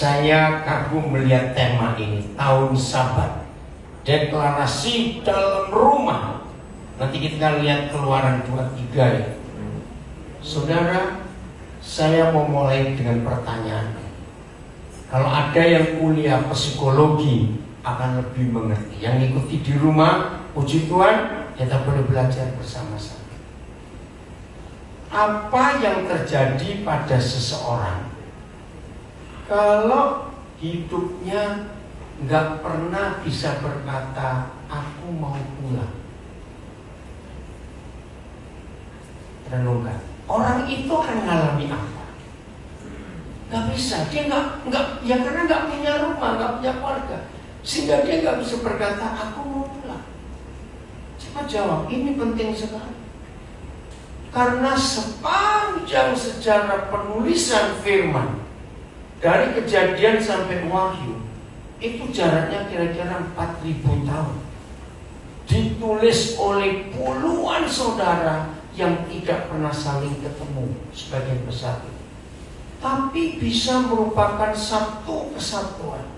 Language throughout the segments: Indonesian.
Saya kagum melihat tema ini, tahun Sabat, deklarasi dalam rumah. Nanti kita lihat Keluaran 23 ya. Saudara, saya mau mulai dengan pertanyaan. Kalau ada yang kuliah psikologi akan lebih mengerti. Yang ikuti di rumah, puji Tuhan, kita boleh belajar bersama-sama. Apa yang terjadi pada seseorang kalau hidupnya nggak pernah bisa berkata, aku mau pulang? Renungkan. Orang itu akan mengalami apa? Nggak bisa. Dia nggak, ya karena nggak punya rumah, nggak punya keluarga, sehingga dia nggak bisa berkata, aku mau pulang. Cepat jawab. Ini penting sekali. Karena sepanjang sejarah penulisan firman dari Kejadian sampai Wahyu, itu jaraknya kira-kira 4.000 tahun. Ditulis oleh puluhan saudara yang tidak pernah saling ketemu sebagian besar itu. Tapi bisa merupakan satu kesatuan.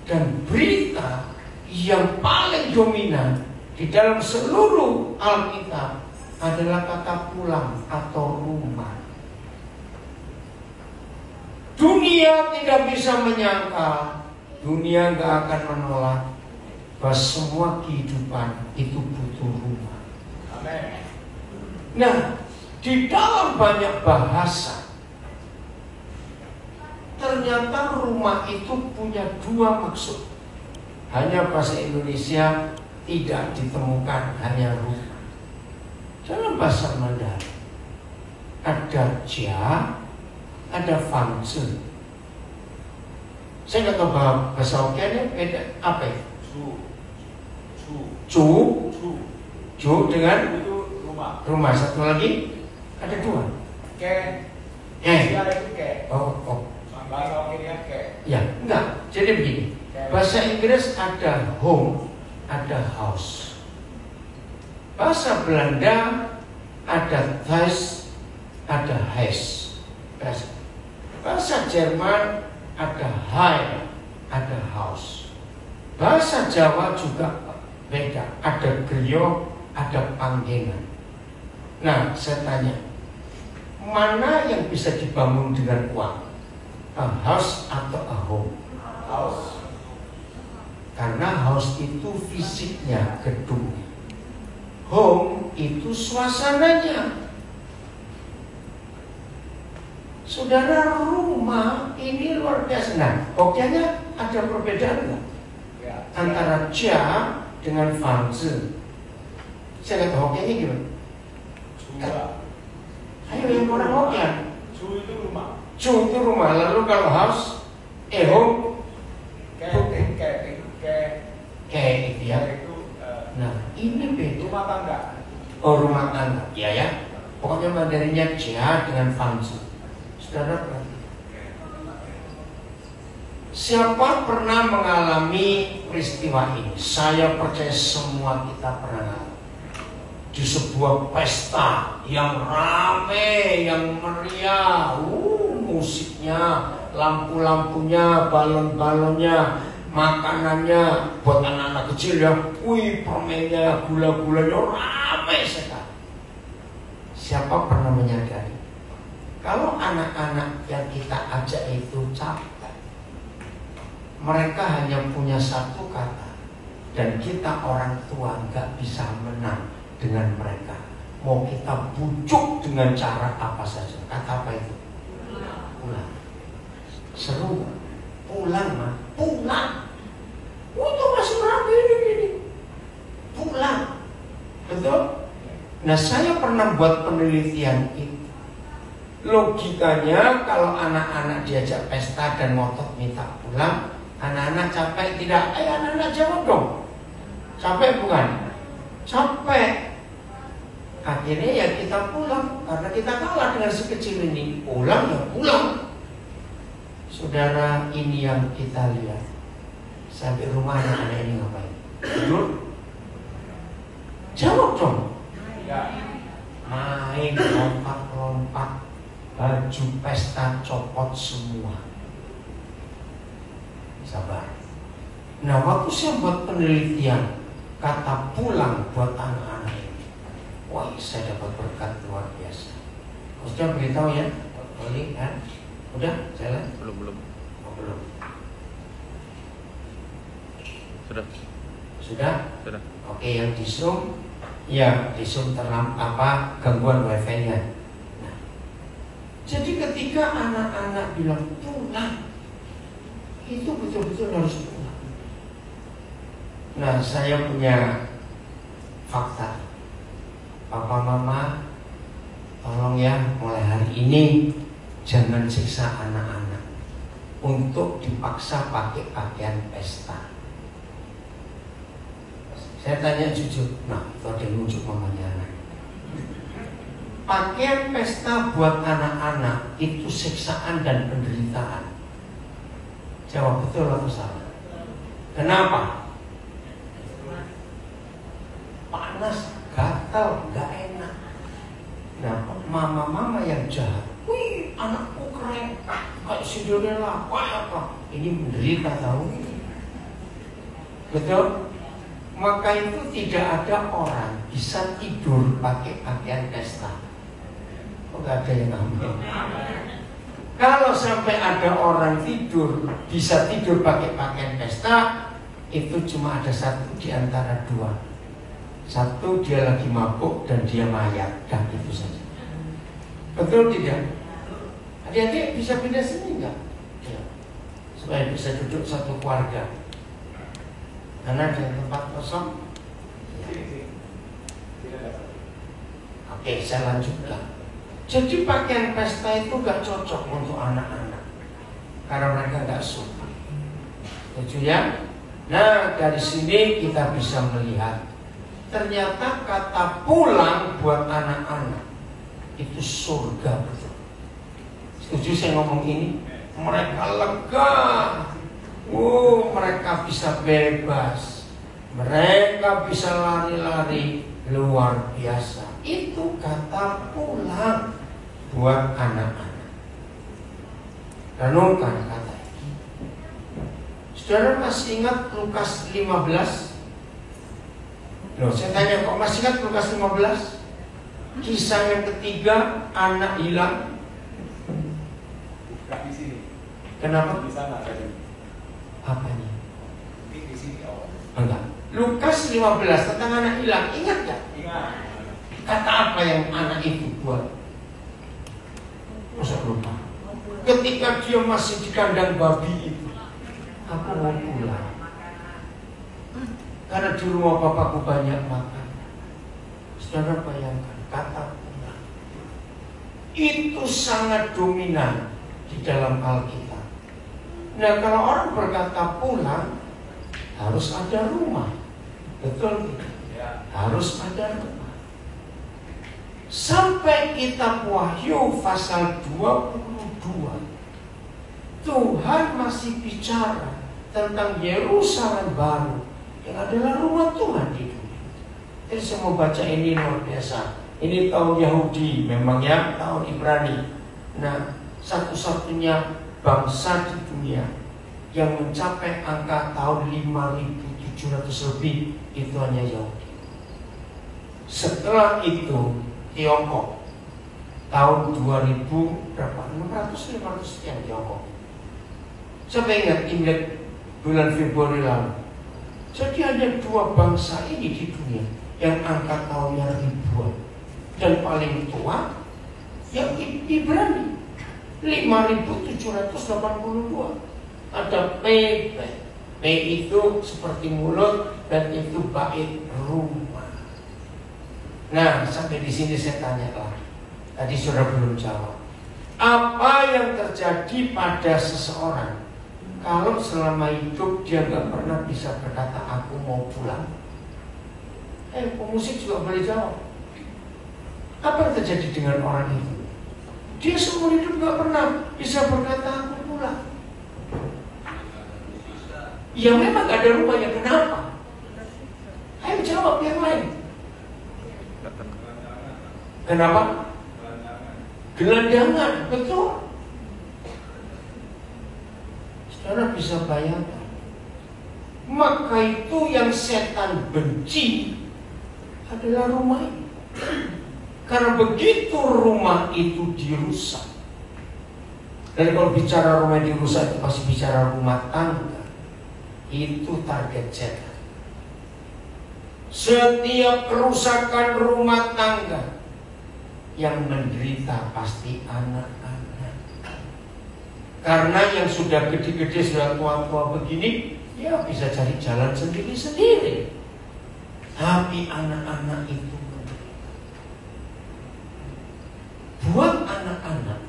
Dan berita yang paling dominan di dalam seluruh Alkitab adalah kata pulang atau rumah. Dunia tidak bisa menyangka, dunia gak akan menolak bahwa semua kehidupan itu butuh rumah. Amin. Nah, di dalam banyak bahasa, ternyata rumah itu punya dua maksud. Hanya bahasa Indonesia tidak ditemukan hanya rumah. Dalam bahasa Mandarin ada ja, ada fangzi. Saya nggak tahu bahasa Hokkien beda apa ya? Cu dengan rumah. Satu lagi ada dua. Oh. Bahasa Hokkien Ya, enggak. Jadi begini. Bahasa Inggris ada home, ada house. Bahasa Belanda ada Thuis, ada Huis. Bahasa Jerman ada Heim, ada Haus. Bahasa Jawa juga beda. Ada griya, ada panggengan. Nah, saya tanya, mana yang bisa dibangun dengan uang? A house atau a home? House. Karena house itu fisiknya, gedungnya. Home itu suasananya. Saudara, rumah ini luar biasa. Nah, Hokkien-nya ada perbedaan nggak? Ya. Antara ja dengan fangzi. Saya kata Hokkien-nya gimana? Ayo yang orang Hokkien. Cu itu rumah. Cu itu rumah. Lalu kalau house, home, kayak itu ya. Nah, ini beda. Rumah tangga. Oh, rumah tangga. Ya. Pokoknya Mandarinnya ja dengan fangzi. Saudara, siapa pernah mengalami peristiwa ini? Saya percaya semua kita pernah mengalami. Di sebuah pesta yang ramai, yang meriah, musiknya, lampu-lampunya, balon-balonnya, makanannya buat anak-anak kecil ya, permennya, gula-gulanya ramai sekali. Siapa pernah menyadari kalau anak-anak yang kita ajak itu capek, mereka hanya punya satu kata, dan kita orang tua nggak bisa menang dengan mereka. Mau kita bujuk dengan cara apa saja. Kata apa itu? Pulang. Seru. Pulang, mah. Pulang. Itu masih rapi ini. Pulang. Betul? Nah, saya pernah buat penelitian itu. Logikanya kalau anak-anak diajak pesta dan ngotot minta pulang, anak-anak capek tidak? Anak-anak jawab dong. Capek bukan? Capek. Akhirnya ya kita pulang karena kita kalah dengan si kecil ini. Pulang ya pulang. Saudara, ini yang kita lihat. Sampai rumah anak-anak ini ngapain? Tidur? Jawab dong. Main lompat-lompat, baju pesta copot semua. Sabar. Nah, waktu saya buat penelitian kata pulang buat anak-anak ini, wah, saya dapat berkat luar biasa. Sudah beritahu ya, boleh kan? Udah jalan? Belum. Oh, belum. Sudah. Oke, yang di Zoom, ya di Zoom gangguan wifi-nya. Nah, jadi ketika anak-anak bilang pulang, itu betul-betul harus pulang. Nah, saya punya fakta. Papa Mama, tolong ya, mulai hari ini jangan siksa anak-anak untuk dipaksa pakai pakaian pesta. Saya tanya jujur, nah itu ada yang nunjuk mamanya anak. Pakaian pesta buat anak-anak itu siksaan dan penderitaan. Jawab betul atau salah? Kenapa? Panas, gatal, gak enak. Nah, mama-mama yang jahat, wih anakku keren, kayak Cinderella, wah apa? Ini menderita tahu? Betul? Maka itu tidak ada orang bisa tidur pakai pakaian pesta. Kok gak ada yang amin? Kalau sampai ada orang bisa tidur pakai pakaian pesta, itu cuma ada satu di antara dua. Satu, dia lagi mabuk dan dia mayat, dan itu saja. Betul tidak? Adik-adik bisa pindah sini enggak? Ya. Supaya bisa duduk satu keluarga. Karena ada tempat kosong. Oke, saya lanjutkan. Jadi pakaian pesta itu gak cocok untuk anak-anak karena mereka gak suka. Setuju ya? Nah, dari sini kita bisa melihat ternyata kata pulang buat anak-anak itu surga betul. Setuju saya ngomong ini? Mereka lega. Mereka bisa bebas. Mereka bisa lari-lari luar biasa. Itu kata pulang buat anak-anak. Renungkan kata ini. Saudara masih ingat Lukas 15? Loh, saya tanya, kok masih ingat Lukas 15? Kisah yang ketiga, anak hilang. Bukan di sini. Kenapa? Di sana tadi. Apanya? Di sini awal. Enggak. Lukas 15 tentang anak hilang. Ingat gak? Ingat. Kata apa yang anak itu buat? Masa lupa? Ketika dia masih di kandang babi itu, aku mau pulang. Karena di rumah bapakku banyak makan. Saudara bayangkan kata pulang. Itu sangat dominan di dalam Alkitab. Nah, kalau orang berkata pulang, harus ada rumah. Betul tidak? Ya. Harus ada rumah. Sampai kitab Wahyu pasal 22, Tuhan masih bicara tentang Yerusalem baru yang adalah rumah Tuhan di dunia. Jadi saya mau baca ini luar biasa. Ini tahun Yahudi, memangnya tahun Ibrani. Nah, satu-satunya bangsa di dunia yang mencapai angka tahun 5.700 lebih itu hanya Yahudi. Setelah itu Tiongkok tahun 2000 berapa? 500 sekian Tiongkok. Saya ingat Imlek bulan Februari lalu. Jadi ada dua bangsa ini di dunia yang angka tahunnya ribuan. Dan paling tua yang Ibrani 5.782. Ada P itu seperti mulut dan itu bait rumah. Nah, sampai di sini saya tanya lagi. Tadi sudah belum jawab. Apa yang terjadi pada seseorang kalau selama hidup dia nggak pernah bisa berkata aku mau pulang? Pemusik juga boleh jawab. Apa yang terjadi dengan orang itu? Dia seumur hidup nggak pernah bisa berkata aku pulang. Ya memang gak ada rumahnya. Kenapa? Ayo jawab yang lain. Kenapa? Gelandangan. Betul. Saudara bisa bayangkan. Maka itu yang setan benci adalah rumah ini. Karena begitu rumah itu dirusak. Dan kalau bicara rumah yang dirusak itu pasti bicara rumah tangga. Itu target setan. Setiap kerusakan rumah tangga, yang menderita pasti anak-anak. Karena yang sudah gede-gede, sudah tua-tua begini, ya bisa cari jalan sendiri-sendiri. Tapi anak-anak itu menderita. Buat anak-anak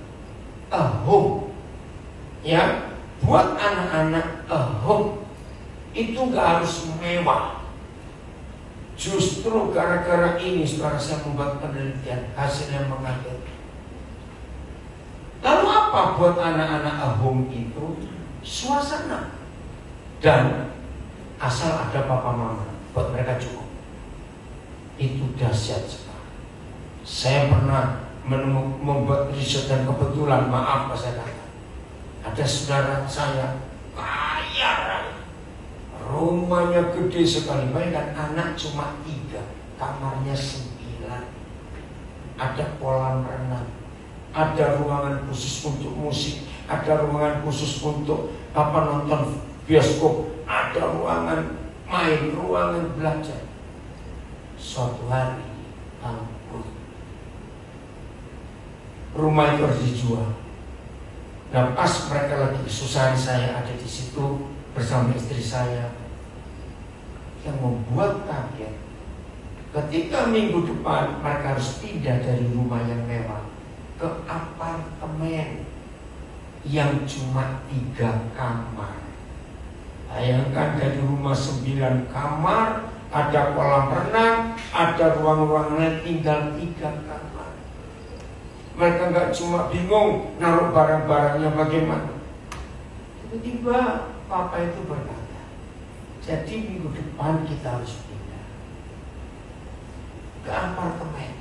a home, ya, buat anak-anak a home itu gak harus mewah. Justru gara-gara ini saudara saya membuat penelitian, hasilnya mengagetkan. Lalu apa buat anak-anak a home itu? Suasana dan asal ada papa mama, buat mereka cukup. Itu dahsyat sekali. Saya pernah membuat riset dan kebetulan, maaf saya kata, ada saudara saya kaya raya, rumahnya gede sekali, bayangkan anak cuma 3, kamarnya 9, ada kolam renang, ada ruangan khusus untuk musik, ada ruangan khusus untuk nonton bioskop, ada ruangan main, ruangan belajar. Suatu hari bangkrut, rumah itu harus dijual. Nah, pas mereka lagi kesusahan, saya ada di situ bersama istri saya. Yang membuat kaget, ketika minggu depan mereka harus pindah dari rumah yang mewah ke apartemen yang cuma 3 kamar. Bayangkan dari rumah 9 kamar, ada kolam renang, ada ruang-ruangan, tinggal 3 kamar. Mereka nggak cuma bingung naruh barang-barangnya bagaimana. Tiba-tiba papa itu berkata, jadi minggu depan kita harus pindah ke apartemen.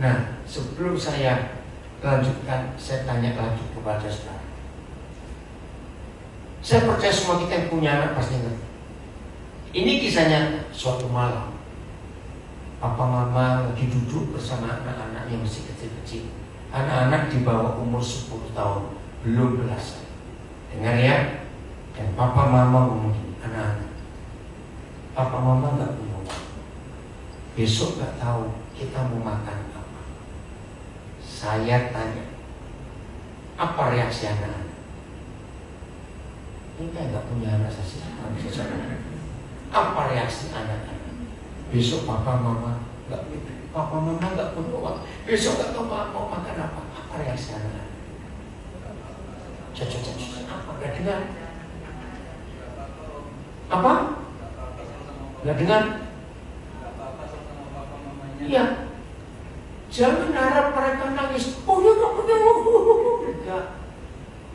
Nah, sebelum saya lanjutkan, saya tanya lagi kepada saudara. Saya percaya semua kita yang punya anak pasti ngerti. Ini kisahnya suatu malam, papa mama lagi duduk bersama anak-anak yang masih kecil-kecil. Anak-anak di bawah umur 10 tahun, belum belasan. Dengar ya. Dan papa mama ngomong gini, anak-anak, papa mama gak punya uang, besok gak tahu kita mau makan apa. Saya tanya, apa reaksi anak-anak? Ini kan gak punya anak sih. Apa reaksi anak-anak? Besok papa mama gak punya uang, besok gak tahu mau makan apa. Apa reaksi anak-anak? Apa gak dengar? Apa? Gak dengar? Iya. Jangan harap mereka nangis. Oh ya gak punya uang. Enggak.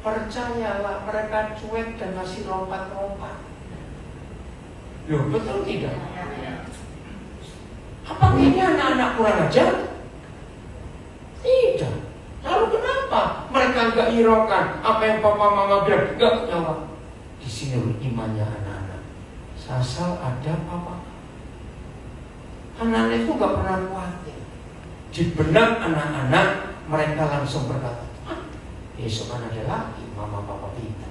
Percayalah, mereka cuek dan masih lompat-lompat. Loh, betul tidak? Apa ini anak-anak kurang ajar? Tidak. Lalu kenapa mereka enggak hiraukan apa yang papa mama bilang? Enggak jawab. Di sini imannya anak-anak. Asal ada papa. Anak-anak itu enggak pernah khawatir. Di benak anak-anak mereka langsung berkata, besok kan ada lagi mama papa kita.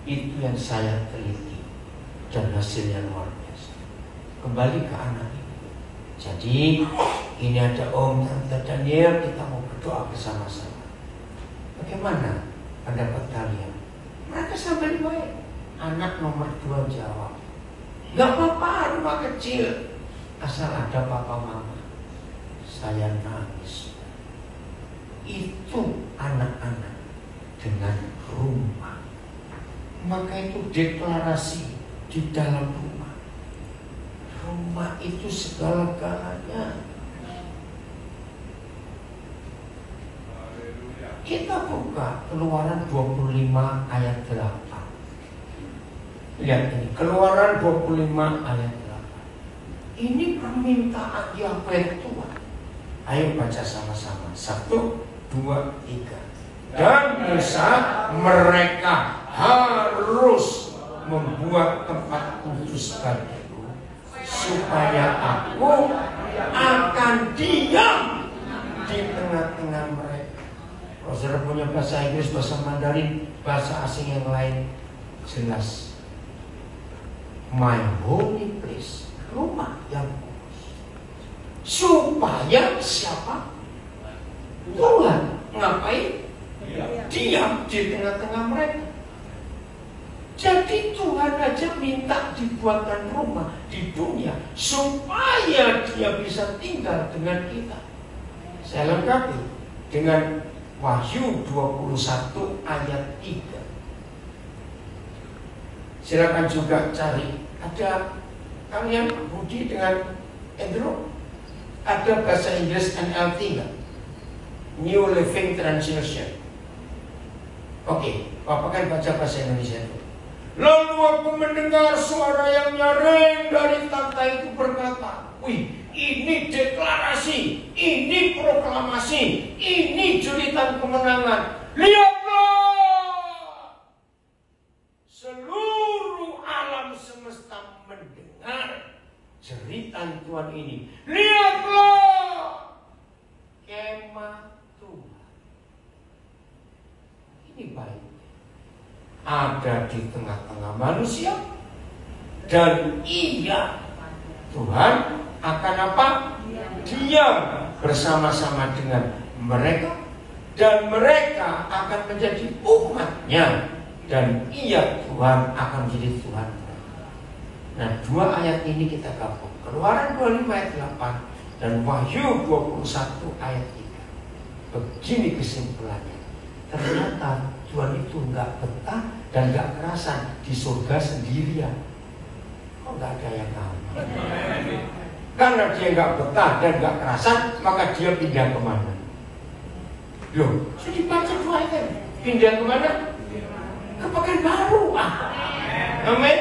Itu yang saya teliti dan hasilnya luar biasa. Kembali ke anak ini. Jadi ini ada Om, Tante Daniel, kita mau berdoa bersama-sama. Bagaimana pendapat kalian? Mereka sampai baik. Anak nomor 2 jawab, gak apa-apa, rumah kecil, asal ada papa mama. Saya nangis. Itu anak-anak dengan rumah. Maka itu deklarasi di dalam rumah. Rumah itu segala-galanya. Kita buka Keluaran 25 ayat 8. Lihat ini, Keluaran 25 ayat 8. Ini permintaan Yahweh Tuhan. Ayo baca sama-sama. 1, 2, 3. dan Musa, mereka harus membuat tempat kudus bagiku, supaya aku akan diam di tengah-tengah mereka. Kalau saudara punya bahasa Inggris, bahasa Mandarin, bahasa asing yang lain, jelas. My holy place, rumah yang kudus. Supaya siapa? Tuhan. Ngapain? Diam di tengah-tengah mereka. Jadi Tuhan aja minta dibuatkan rumah di dunia supaya dia bisa tinggal dengan kita. Saya lengkapi dengan Wahyu 21 ayat 3. Silakan juga cari. Ada kalian Budi dengan Andrew? Ada bahasa Inggris NLT nggak? New Living Translation. Oke, Bapak kan baca bahasa Indonesia itu. Lalu aku mendengar suara yang nyaring dari takhta itu berkata, wih, ini deklarasi, ini proklamasi, ini jeritan kemenangan. Lihatlah, seluruh alam semesta mendengar jeritan Tuhan ini. Lihatlah, kemah Tuhan. Ini baik. Ada di tengah-tengah manusia, dan iya, Tuhan akan apa? Diam bersama-sama dengan mereka, dan mereka akan menjadi umatnya, dan iya, Tuhan akan menjadi Tuhan. Nah, dua ayat ini kita gabung, Keluaran 25 ayat 8 dan Wahyu 21 ayat 3. Begini kesimpulannya. Ternyata Tuhan itu nggak betah dan nggak kerasan di surga sendirian. Kok nggak ada yang tahu? Karena dia nggak betah dan nggak kerasan, maka dia pindah kemana? Loh, sudah dibaca dua ayat. Pindah kemana? Ke Pekanbaru. Amin.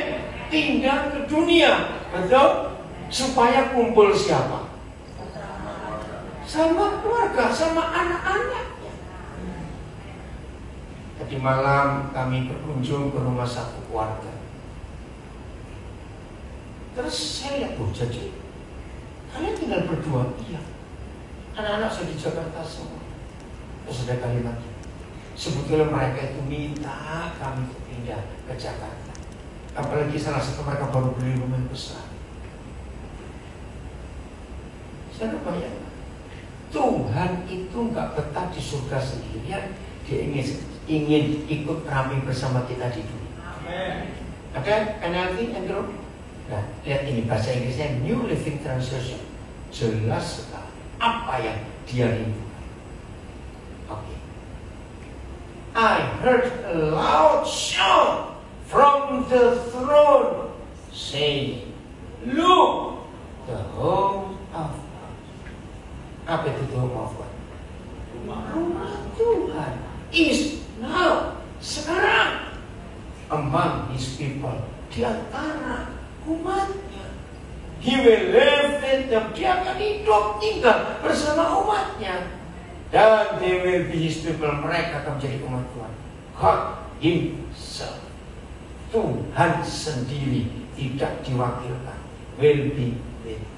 Pindah ke dunia, betul? Supaya kumpul siapa? Sama keluarga, sama anak-anak. Tadi malam kami berkunjung ke rumah satu keluarga. Terus saya lihat, jadi kalian tinggal berdua? Iya. Anak-anak saya di Jakarta semua. Terus ada kalimat, sebetulnya mereka itu minta kami pindah ke Jakarta. Apalagi salah satu mereka baru beli rumah yang besar. Saya kebayang, Tuhan itu nggak betah di surga sendirian. Dia ingin ikut ramai bersama kita di dunia. Amen. Ada NLT, Andrew? Nah, lihat ini bahasa Inggrisnya New Living Translation. Jelas sekali apa yang dia rindukan. Oke. I heard a loud shout from the throne saying, look, the home of God. Apa itu the home of God? Rumah Tuhan is now, sekarang, among his people, di antara umatnya. He will live with them. Dia akan hidup tinggal bersama umatnya. Dan they will be his people. Mereka akan menjadi umat Tuhan. God himself, Tuhan sendiri, tidak diwakilkan, will be with them.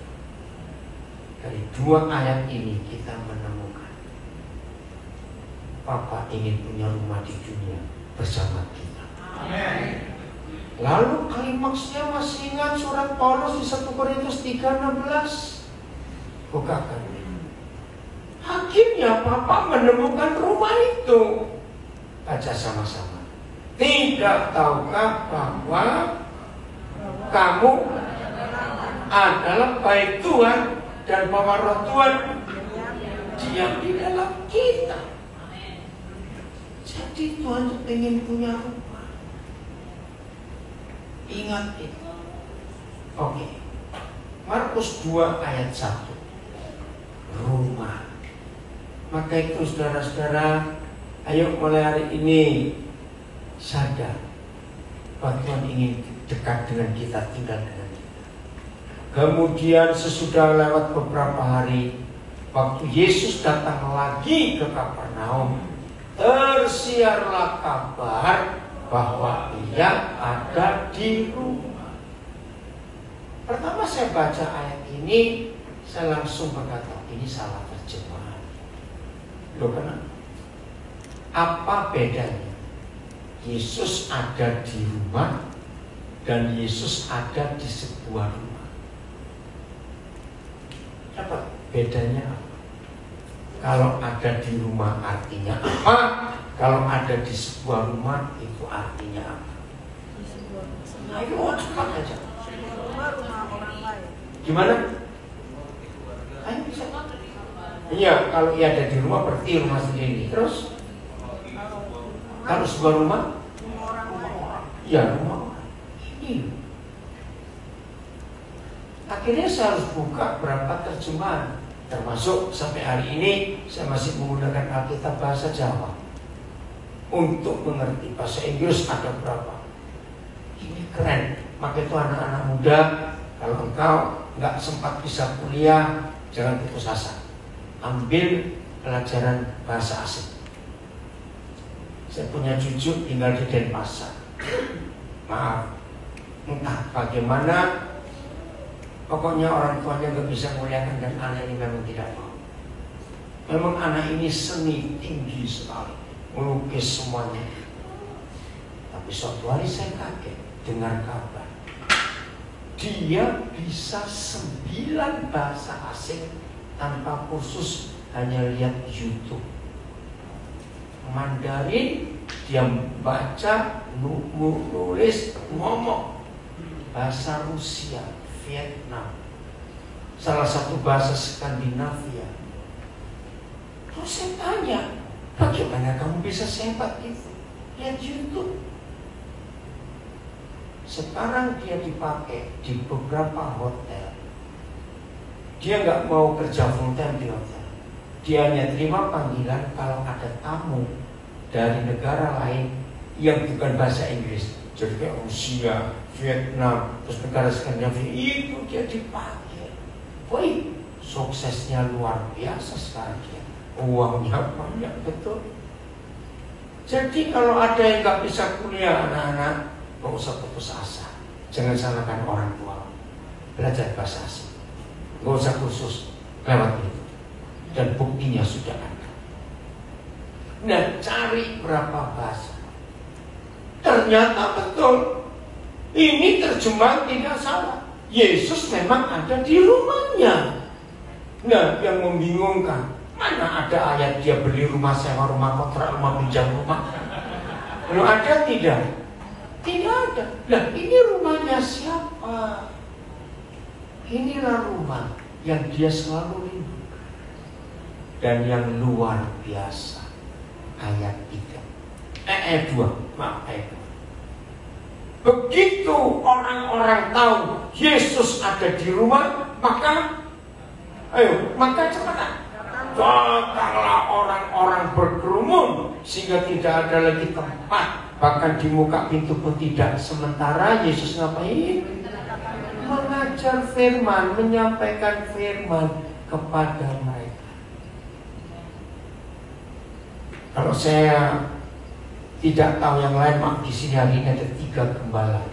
Dari dua ayat ini kita menemukan Papa ingin punya rumah di dunia bersama kita. Amen. Lalu klimaksnya masih ingat surat Paulus di 1 Korintus 3:16. Bukakan. Akhirnya Papa menemukan rumah itu. Baca sama-sama. Tidak tahukah bahwa kamu adalah bait Tuhan dan bahwa Roh Tuhan diam di dalam kita. Jadi Tuhan ingin punya rumah. Ingat itu. Oke. Markus 2 ayat 1. Rumah. Maka itu saudara-saudara, ayo mulai hari ini sadar bahwa Tuhan ingin dekat dengan kita, tinggal dengan kita. Kemudian sesudah lewat beberapa hari, waktu Yesus datang lagi ke Kapernaum, tersiarlah kabar bahwa ia ada di rumah. Pertama saya baca ayat ini, saya langsung berkata, ini salah terjemahan. Loh, kenapa? Apa bedanya Yesus ada di rumah dan Yesus ada di sebuah rumah? Apa bedanya? Apa? Kalau ada di rumah artinya apa? Kalau ada di sebuah rumah itu artinya apa? Ayo cepat aja. Rumah orang lain. Gimana? Ayo bisa. Iya, kalau ia ada di rumah berarti rumah sendiri. Terus kalau sebuah rumah? Rumah orang lain. Ya, rumah orang. Ini. Akhirnya saya harus buka berapa terjemahan. Termasuk sampai hari ini saya masih menggunakan Alkitab bahasa Jawa untuk mengerti. Bahasa Inggris ada berapa. Ini keren. Maka itu anak-anak muda, kalau engkau nggak sempat bisa kuliah, jangan putus asa. Ambil pelajaran bahasa asing. Saya punya cucu tinggal di Denpasar. Maaf, entah bagaimana, pokoknya orang tuanya nggak bisa muliakan dan anak ini memang tidak mau. Memang anak ini seni tinggi sekali, melukis semuanya. Tapi suatu hari saya kaget dengar kabar dia bisa 9 bahasa asing tanpa kursus, hanya lihat YouTube. Mandarin dia baca, nulis, ngomong. Bahasa Rusia, Vietnam, salah satu bahasa Skandinavia. Terus saya tanya, bagaimana kamu bisa sehebat itu? Lihat YouTube. Sekarang dia dipakai di beberapa hotel. Dia nggak mau kerja full time di hotel. Dia hanya terima panggilan kalau ada tamu dari negara lain yang bukan bahasa Inggris. Jadi kayak Rusia, Vietnam, terus negara Skandinavia, itu dia dipakai. Woi, suksesnya luar biasa sekarang dia. Uangnya banyak betul. Jadi kalau ada yang nggak bisa kuliah anak-anak, gak usah putus asa. Jangan salahkan orang tua. Belajar bahasa asing. Gak usah khusus lewat itu. Dan buktinya sudah ada. Nah, cari berapa bahasa. Ternyata betul. Ini terjemahan tidak salah. Yesus memang ada di rumahnya. Nah, yang membingungkan, mana ada ayat dia beli rumah sewa, rumah kontrak, rumah pinjam rumah? Belum ada, tidak? Tidak ada. Nah, ini rumahnya siapa? Inilah rumah yang dia selalu rindukan. Dan yang luar biasa, ayat 3. Ayat 2. Maaf, ayat 2. Begitu orang-orang tahu Yesus ada di rumah, maka cepat. Datanglah orang-orang berkerumun sehingga tidak ada lagi tempat. Bahkan di muka pintu pun tidak. Sementara Yesus ngapain? Mengajar firman, menyampaikan firman kepada mereka. Kalau saya tidak tahu yang lain, mak di sini hari ini ada 3 gembala.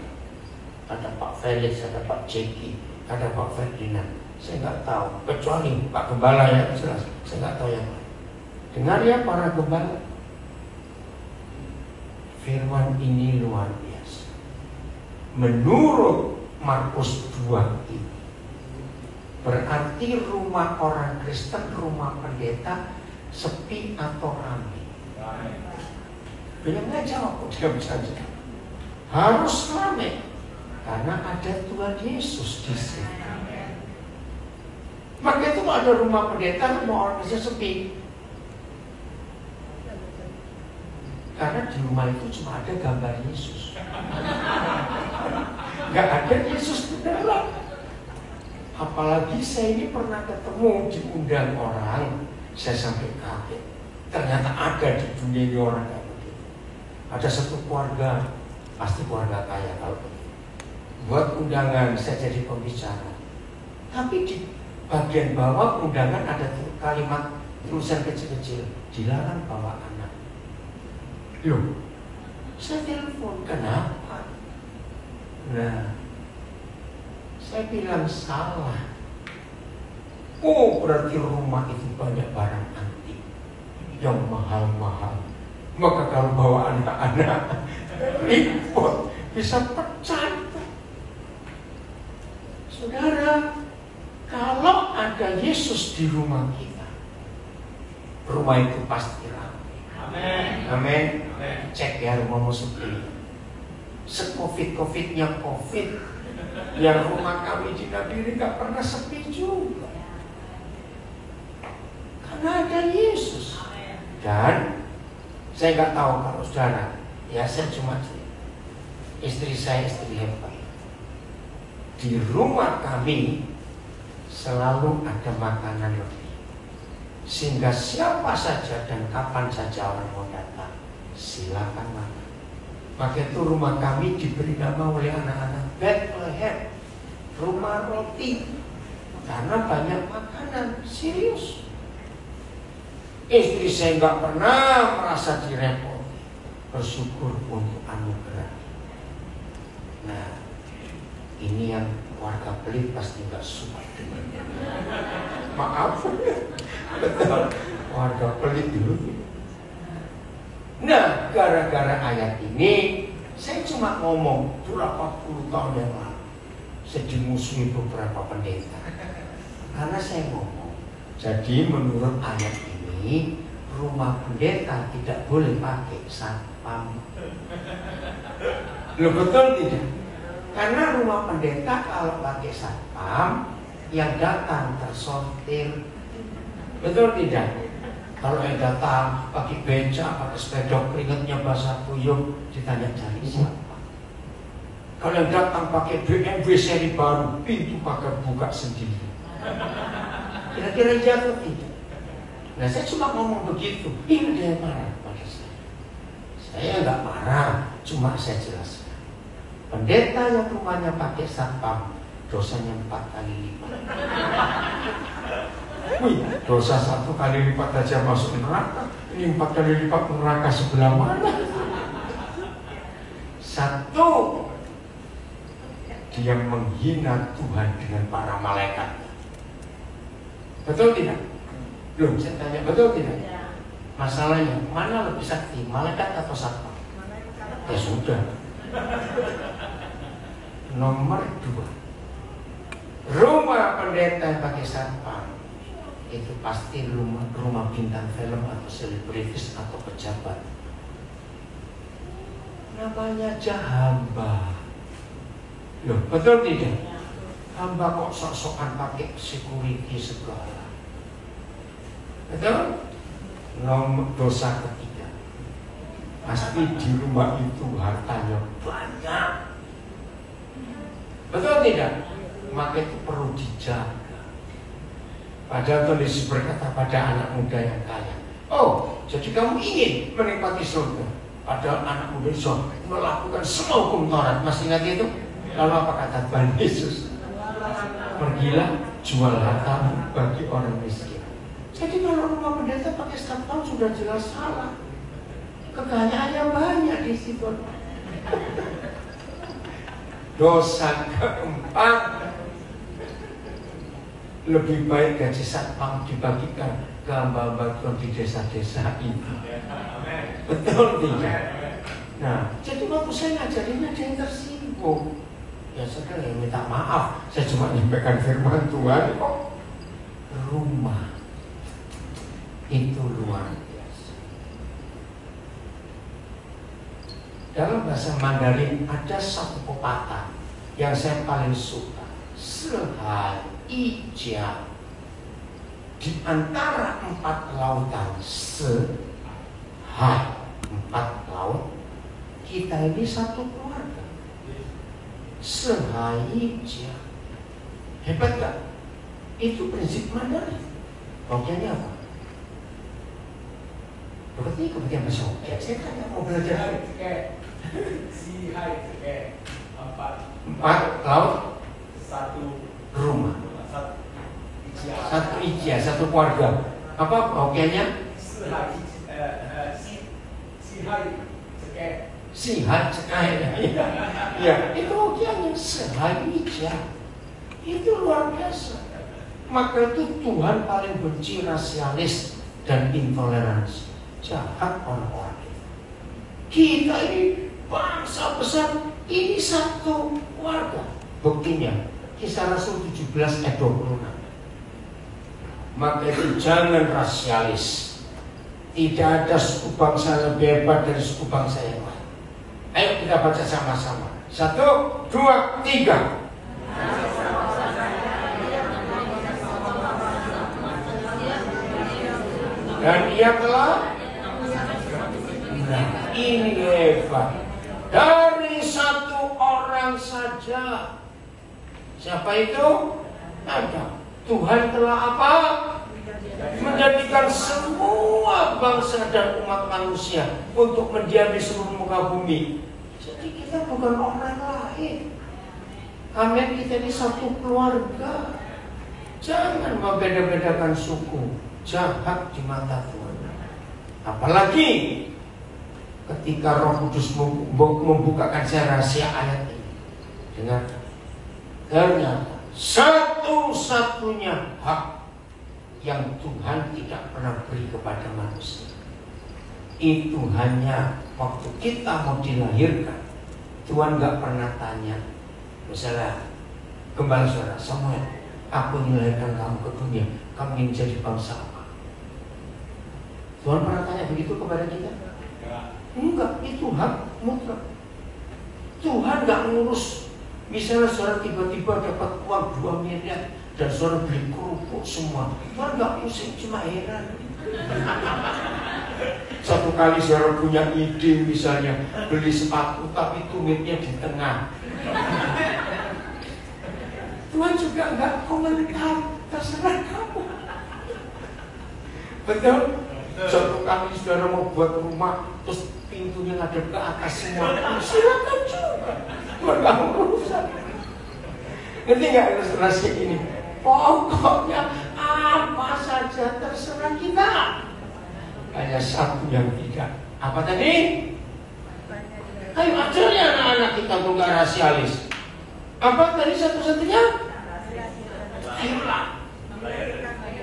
Ada Pak Felix, ada Pak Jeki, ada Pak Ferdinand. Saya nggak tahu, kecuali Pak Gembala ya jelas. Saya nggak tahu yang lain. Dengar ya para gembala. Firman ini luar biasa. Menurut Markus 2 ini, berarti rumah orang Kristen, rumah pendeta sepi atau ramai? Beliau nggak jawab, dia bisa jawab. Harus ramai karena ada Tuhan Yesus di sini. Maka itu ada rumah pendeta, rumah orang Kristen sepi. Karena di rumah itu cuma ada gambar Yesus. Gak ada Yesus di dalam. Apalagi saya ini pernah ketemu, diundang orang, saya sampai kaget. Ternyata ada di dunia ini orang kayak begitu. Ada satu keluarga, pasti keluarga kaya kalau begitu. Buat undangan, saya jadi pembicara. Tapi di bagian bawah undangan ada kalimat tulisan kecil-kecil, dilarang bawa anak. Loh, saya telepon, kenapa? Nah, saya bilang salah. Oh, berarti rumah itu banyak barang antik yang mahal-mahal. Maka kalau bawa anak-anak ribut, bisa pecah. Saudara, kalau ada Yesus di rumah kita, rumah itu pasti ramai. Amin. Cek ya rumahmu sepi. Se-COVID-nya COVID, yang rumah kami di Nabire gak pernah sepi juga. Karena ada Yesus. Dan saya nggak tahu kalau saudara, ya saya cuma istri saya istri hebat. Di rumah kami selalu ada makanan lebih, sehingga siapa saja dan kapan saja orang mau datang, silakan makan. Maka itu rumah kami diberi nama oleh anak-anak Bethlehem, rumah roti, karena banyak makanan. Serius. Istri saya nggak pernah merasa direpoti, bersyukur untuk anugerah. Nah, ini yang warga pelit pasti nggak suka. Maaf, betul, warga pelit dulu. Nah, gara-gara ayat ini, saya cuma ngomong berapa puluh tahun yang lalu, saya dimusuhi beberapa pendeta, karena saya ngomong. Jadi menurut ayat ini, rumah pendeta tidak boleh pakai satpam. Loh, betul tidak? Karena rumah pendeta kalau pakai satpam, yang datang tersortir. Betul tidak? Kalau yang datang pakai beca, pakai sepeda keringetnya basah kuyup, ditanya cari siapa. Kalau yang datang pakai BMW seri baru, pintu pakai buka sendiri. Kira-kira jatuh tidak? Nah, saya cuma ngomong begitu. Ini dia marah pada saya. Saya nggak marah, cuma saya jelaskan. Pendeta yang rumahnya pakai satpam, dosanya 4 kali lipat. Wih, dosa 1 kali lipat aja masuk neraka. Ini 4 kali lipat neraka sebelah mana? Satu, dia menghina Tuhan dengan para malaikat. Betul tidak? Belum, saya tanya, betul tidak? Masalahnya, mana lebih sakti, malaikat atau satpam? Ya sudah. Nomor 2, rumah pendeta yang pakai satpam itu pasti rumah bintang film atau selebritis atau pejabat. Namanya aja hamba. Loh, betul tidak? Hamba kok sok-sokan pakai security segala. Betul? Nomor dosa ketiga, pasti di rumah itu hartanya banyak. Betul tidak? Maka itu perlu dijaga. Padahal Tuhan Yesus berkata pada anak muda yang kaya, oh, jadi kamu ingin menikmati surga. Padahal anak muda itu melakukan semua hukum Taurat. Masih ingat itu? Lalu apa kata Tuhan Yesus? Pergilah, jual hartamu bagi orang miskin. Jadi kalau rumah pendeta pakai satpam sudah jelas salah. Kekayaannya banyak di situ. Dosa keempat, lebih baik gaji satpam dibagikan ke hamba-hamba Tuhan di desa-desa ini. Betul tidak? Nah, jadi waktu saya ngajarinnya ada yang tersinggung. Ya sudah, ya minta maaf. Saya cuma menyampaikan firman Tuhan. Rumah itu luar biasa. Dalam bahasa Mandarin ada satu pepatah yang saya paling suka. Sehai Ija, di antara 4 lautan, sehai 4 laut, kita ini satu keluarga. Sehai Ija, hebat gak? Itu prinsip Mandarin. Pokoknya apa? Berarti kemudian bahasa Oke. Saya kan mau belajar Sihai 4 laut, 1 rumah. Satu ija, satu keluarga. Apa oke-nya? Sihai Sihat sekali. Ya, itu ujiannya sehalija. Itu luar biasa. Maka itu Tuhan paling benci rasialis dan intoleransi. Jahat orang-orang kita. Kita ini bangsa besar, ini satu warga. Buktinya Kisah Rasul 17 ayat 26. Maka itu jangan rasialis. Tidak ada suku bangsa lebih hebat dari suku bangsa yang lain. Ayo kita baca sama-sama. 1, 2, 3. Dan ia telah, nah ini hebat, dari satu orang saja. Siapa itu? Adam. Tuhan telah apa? Menjadikan semua bangsa dan umat manusia untuk mendiami di seluruh muka bumi. Jadi kita bukan orang lain. Kami kita ini satu keluarga. Jangan membeda-bedakan suku. Jahat di mata Tuhan. Apalagi ketika Roh Kudus membukakan rahasia ayat ini. Dengar, ternyata satu-satunya hak yang Tuhan tidak pernah beri kepada manusia itu hanya waktu kita mau dilahirkan. Tuhan gak pernah tanya, misalnya Gembala Saudara Samuel, aku melahirkan kamu ke dunia, kamu ingin jadi bangsa apa? Tuhan pernah tanya begitu kepada kita? Enggak, itu hak mutlak. Tuhan gak ngurus. Misalnya saudara tiba-tiba dapat uang 2 miliar dan saudara beli kerupuk semua, Tuhan gak pusing, cuma heran. Satu kali saudara punya ide, misalnya beli sepatu tapi tumitnya di tengah, Tuhan juga gak komentar, terserah kamu. Betul? Satu kali saudara mau buat rumah, terus pintunya ngadep ke atas semua, silakan juga. Tuhan gak urusan. Ngerti gak ilustrasi ini? Pokoknya apa saja terserah kita. Hanya satu yang tidak. Apa tadi? Ayo ajarnya anak-anak kita untuk gak rasialis. Apa tadi satu-satunya? Ayolah.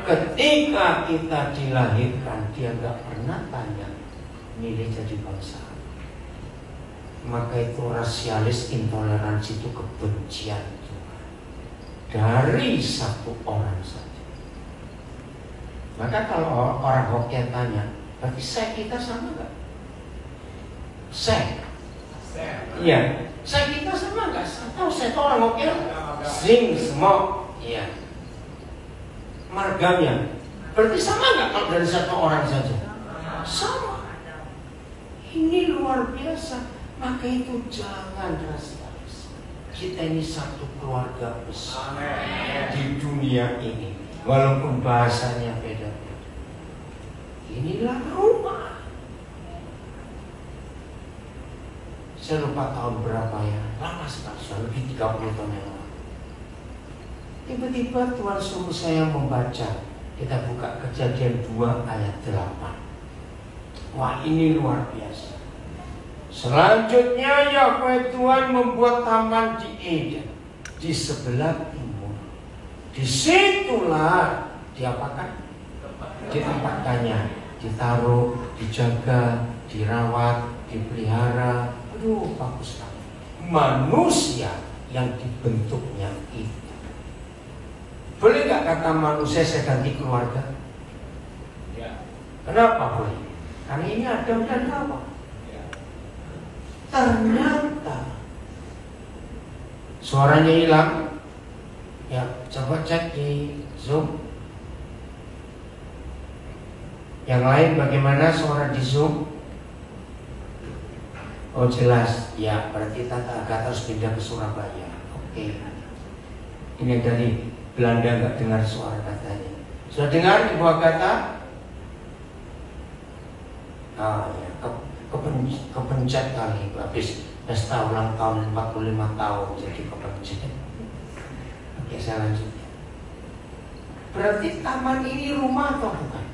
Ketika kita dilahirkan, dia gak pernah tanya milih jadi bangsa. Maka itu rasialis, intoleransi itu kebencian Tuhan dari satu orang saja. Maka kalau orang Hokkien tanya, berarti saya kita sama gak? Saya? Iya. Saya kita sama gak? Tahu saya itu orang Hokkien? Sing semua. Iya. Marganya berarti sama nggak kalau dari satu orang saja? Sama. Ini luar biasa. Maka itu jangan rasialis. Kita ini satu keluarga besar di dunia ini, walaupun bahasanya beda-beda. Inilah rumah. Saya lupa tahun berapa ya, lama sekali, sudah lebih 30 tahun yang lalu. Tiba-tiba Tuhan suruh saya membaca. Kita buka Kejadian 2 ayat 8. Wah, ini luar biasa. Selanjutnya Yahweh Tuhan membuat taman di Eden, di sebelah timur. Disitulah diapakan? Ditempatkannya, ditaruh, dijaga, dirawat, dipelihara. Aduh, bagus sekali. Manusia yang dibentuknya itu. Boleh gak kata manusia saya ganti keluarga? Ya. Kenapa boleh? Karena ini Adam dan Hawa. Ya. Ternyata suaranya hilang. Ya, coba cek di Zoom. Yang lain bagaimana suara di Zoom? Oh jelas. Ya, berarti Tante Agatha harus pindah ke Surabaya. Oke. Ini dari Belanda nggak dengar suara katanya. Sudah dengar Ibu Agatha? Ah ya, kepencet kali habis pesta ulang tahun 45 tahun jadi kepencet. Oke, saya lanjut. Berarti taman ini rumah atau bukan?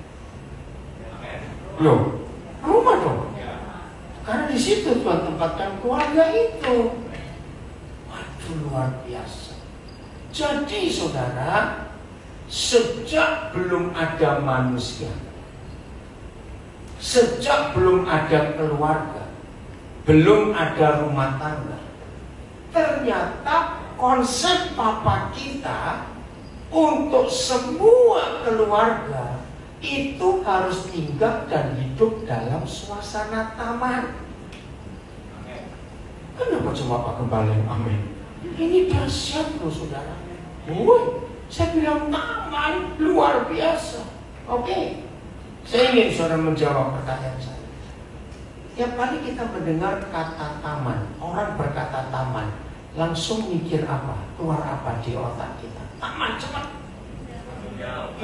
Loh, rumah dong. Karena di situ Tuhan tempatkan keluarga itu. Waduh, luar biasa. Jadi saudara, sejak belum ada manusia, sejak belum ada keluarga, belum ada rumah tangga, ternyata konsep papa kita untuk semua keluarga itu harus tinggal dan hidup dalam suasana taman. Kenapa cuma Pak Gembala yang amin? Ini dahsyat loh saudara. Woi, saya bilang taman luar biasa. Oke, saya ingin saudara menjawab pertanyaan saya. Tiap kali kita mendengar kata taman, orang berkata taman, langsung mikir apa? Keluar apa di otak kita? Taman cepat,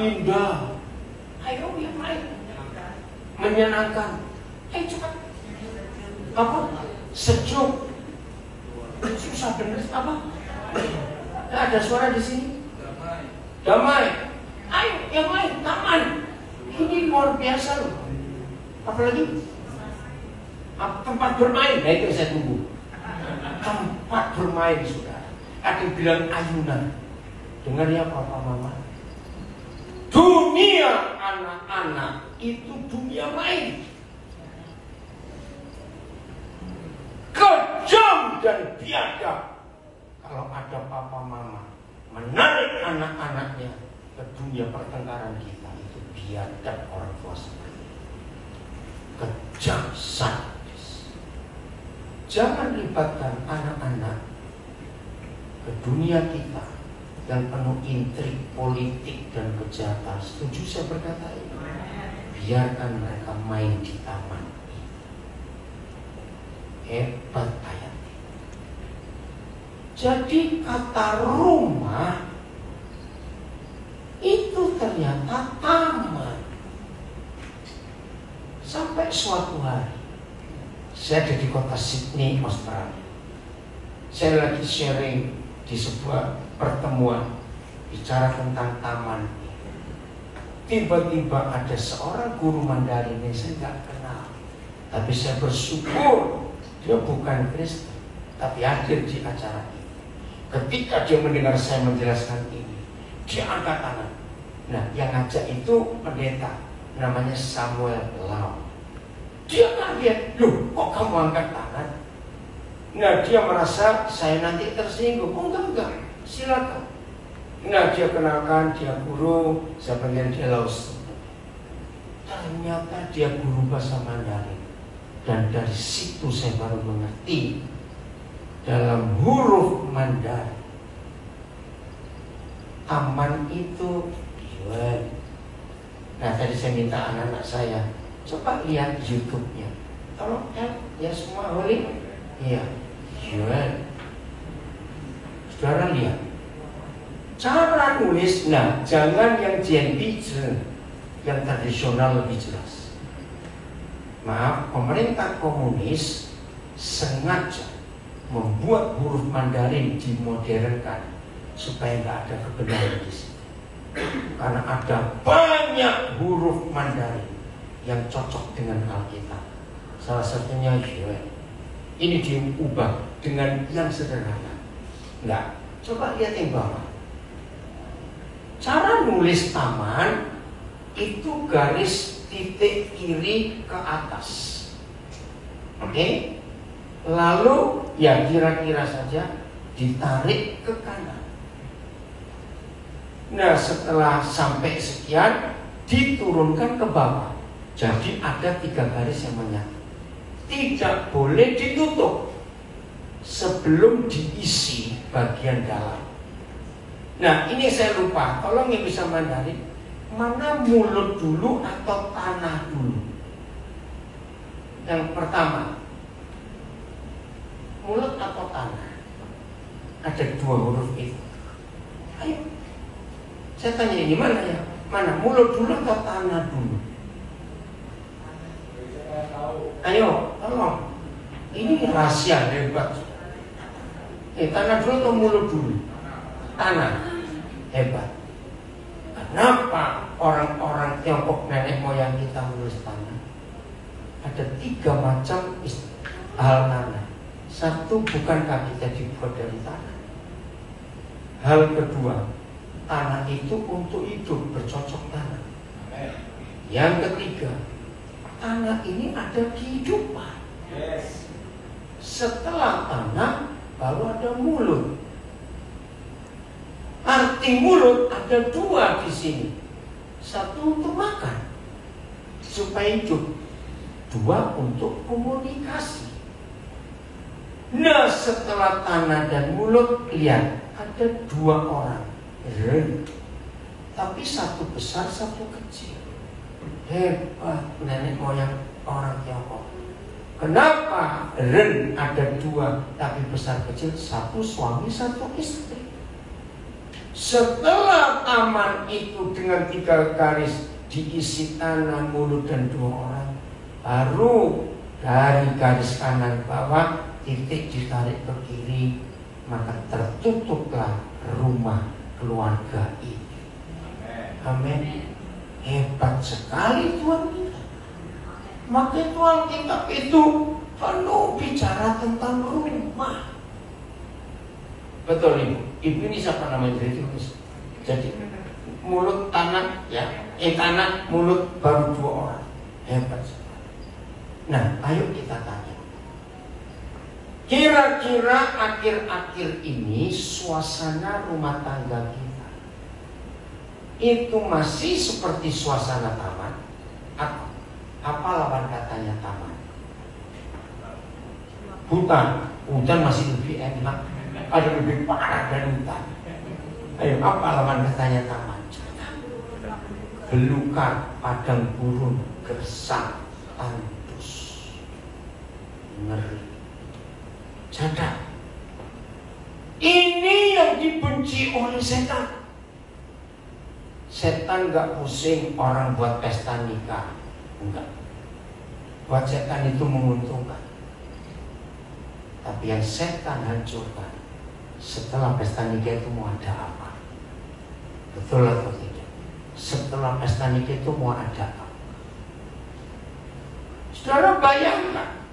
indah, ayo yang lain, menyenangkan, ayo cepat, apa? Sejuk, susah bener apa? Ada suara di sini. Damai, ayo yang lain, taman. Ini luar biasa loh. Apalagi tempat bermain, nah itu saya tunggu. Tempat bermain sudah. Ada yang bilang ayunan. Dengar ya papa mama. Dunia anak-anak itu dunia main. Kejam dan biadab. Kalau ada papa mama menarik anak-anaknya ke dunia pertengkaran kita, itu biadab orang tua sendiri. Kejam sadis. Jangan libatkan anak-anak ke dunia kita yang penuh intrik politik dan kejahatan. Setuju saya berkata ini? Biarkan mereka main di taman. Hebat ayat ini. Jadi kata rumah itu ternyata taman. Sampai suatu hari saya ada di kota Sydney, Australia. Saya lagi sharing di sebuah pertemuan bicara tentang taman. Tiba-tiba ada seorang guru Mandarin yang saya tidak kenal, tapi saya bersyukur dia bukan Kristen, tapi hadir di acara ini. Ketika dia mendengar saya menjelaskan ini, dia angkat tangan. Nah, yang ngajak itu pendeta, namanya Samuel Lau. Dia kaget, loh kok kamu angkat tangan? Nah, dia merasa saya nanti tersinggung. Oh enggak, silakan. Nah, dia kenalkan, dia guru, saya panggil dia Laus. Ternyata dia guru bahasa Mandarin. Dan dari situ saya baru mengerti dalam huruf Mandarin, taman itu yuan. Nah, tadi saya minta anak-anak saya coba lihat YouTube-nya. Tolong ya semua boleh. Iya, yuan. Saudara lihat cara nulis. Nah, jangan yang jianbizi, yang tradisional lebih jelas. Maaf, pemerintah komunis sengaja membuat huruf Mandarin dimodernkan supaya nggak ada kebenaran di sini. Karena ada banyak huruf Mandarin yang cocok dengan Alkitab. Salah satunya yuan. Ini diubah dengan yang sederhana. Enggak, coba lihat yang bawah. Cara nulis taman itu garis titik kiri ke atas. Oke? Lalu ya kira-kira saja ditarik ke kanan. Nah, setelah sampai sekian diturunkan ke bawah. Jadi ada 3 garis yang menyatu. Tidak boleh ditutup sebelum diisi bagian dalam. Nah, ini saya lupa. Tolong yang bisa Mandarin, mana mulut dulu atau tanah dulu? Yang pertama, mulut atau tanah? Ada 2 huruf itu. Ayo, saya tanya ini mana ya? Mana mulut dulu atau tanah dulu? Ayo, tolong. Ini rahasia hebat. Tanah dulu atau mulut dulu? Tanah. Hebat. Kenapa orang-orang Tiongkok nenek moyang kita menulis tanah? ada 3 macam hal tanah. Satu, bukankah kita dibuat dari tanah? Hal kedua, tanah itu untuk hidup, bercocok tanam. Yang ketiga, tanah ini ada kehidupan. Setelah tanah, baru ada mulut. Arti mulut ada 2 di sini. Satu untuk makan, supaya hidup. 2 untuk komunikasi. Nah, setelah tanah dan mulut, lihat ada 2 orang, Ren. Tapi satu besar, satu kecil. Hebat nenek moyang orang Tiongkok. Kenapa Ren ada 2 tapi besar kecil? Satu suami, satu istri. Setelah taman itu dengan 3 garis diisi tanah, mulut, dan 2 orang, baru dari garis kanan bawah titik ditarik ke kiri, maka tertutuplah rumah keluarga ini. Amin. Hebat sekali Tuhan kita. Maka Tuhan kita itu penuh bicara tentang rumah. Betul Ibu. Ibu ini siapa namanya? Jadi mulut tanah ya, tanah mulut baru 2 orang. Hebat sekali. Nah, ayo kita tanya. Kira-kira akhir-akhir ini suasana rumah tangga kita itu masih seperti suasana taman? Atau apa lawan katanya taman? Hutan. Hutan masih lebih enak, ada lebih parah dari hutan. Ayo, apa lawan katanya taman? Belukar, padang gurun, gersang, tandus, ngeri. Cadang. Ini yang dibenci oleh setan. Setan gak pusing orang buat pesta nikah. Enggak. Buat setan itu menguntungkan. Tapi yang setan hancurkan, setelah pesta nikah itu mau ada apa? Betul atau tidak? Setelah pesta nikah itu mau ada apa? Saudara bayangkan,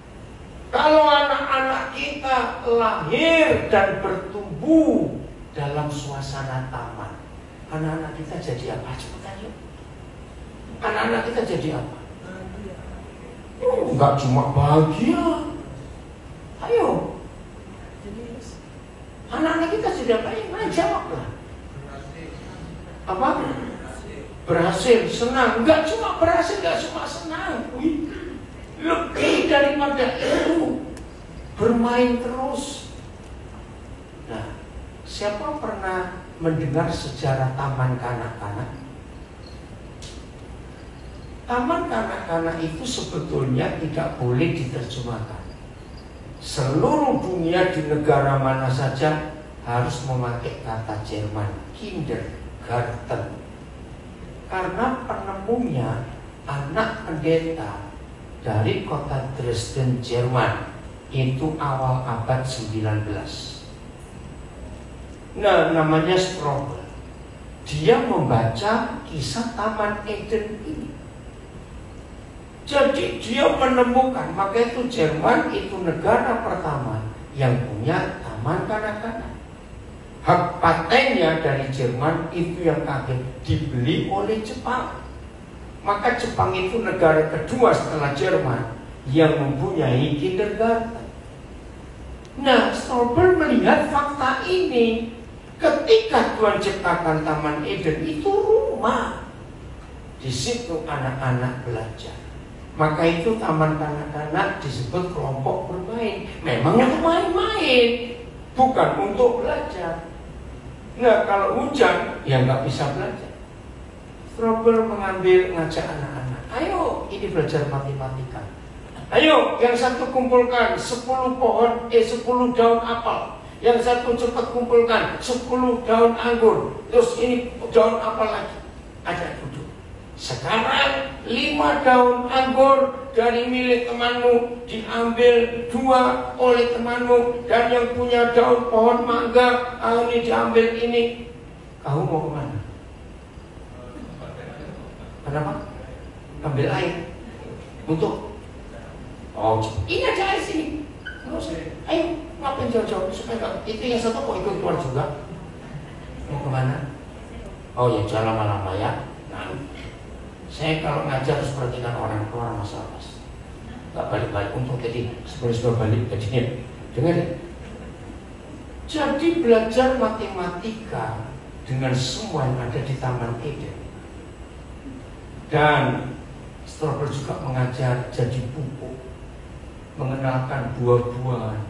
kalau anak-anak kita lahir dan bertumbuh dalam suasana taman, anak-anak kita jadi apa? Cepetan yuk. Anak-anak kita jadi apa? Enggak cuma bahagia. Ayo. Anak-anak kita jadi apa? Mana jawablah. Apa? Berhasil, senang. Enggak cuma berhasil, enggak cuma senang. Lebih daripada itu, bermain terus. Nah, siapa pernah mendengar sejarah taman kanak-kanak? Taman kanak-kanak itu sebetulnya tidak boleh diterjemahkan. Seluruh dunia di negara mana saja harus memakai kata Jerman, kindergarten. Karena penemunya anak pendeta dari kota Dresden, Jerman, itu awal abad 19. Nah, namanya Strobel. Dia membaca kisah Taman Eden ini. Jadi dia menemukan, maka itu Jerman itu negara pertama yang punya taman kanak-kanak. Hak patennya dari Jerman itu yang kaget dibeli oleh Jepang. Maka Jepang itu negara kedua setelah Jerman yang mempunyai kindergarten. Nah, Strobel melihat fakta ini. Ketika Tuhan ciptakan Taman Eden itu rumah. Di situ anak-anak belajar. Maka itu taman kanak-kanak disebut kelompok bermain. Memang untuk main-main, bukan untuk belajar. Nah, kalau hujan, ya nggak bisa belajar. Strobel mengambil ngajak anak-anak. Ayo, ini belajar matematika. Ayo, yang satu kumpulkan 10 pohon, 10 daun apel. Yang satu cepat kumpulkan 10 daun anggur. Terus ini daun apel lagi. Ada duduk. Sekarang 5 daun anggur dari milik temanmu diambil 2 oleh temanmu, dan yang punya daun pohon mangga ini diambil ini. Kamu mau kemana? Kenapa? Ambil air untuk Oh, ini aja air sini. Nggak usah. Ayo, ngapain jauh-jauh supaya nggak. Itu yang satu kok ikut keluar juga. Mau kemana? Oh ya, jangan lama-lama ya. Nah, saya kalau ngajar harus perhatikan orang keluar masalah mas. Nggak balik-balik untuk tadi sebelum balik tadinya. Dengar ya. Jadi belajar matematika dengan semua yang ada di Taman Eden. Dan Strobel juga mengajar jadi pupuk, mengenalkan buah-buahan,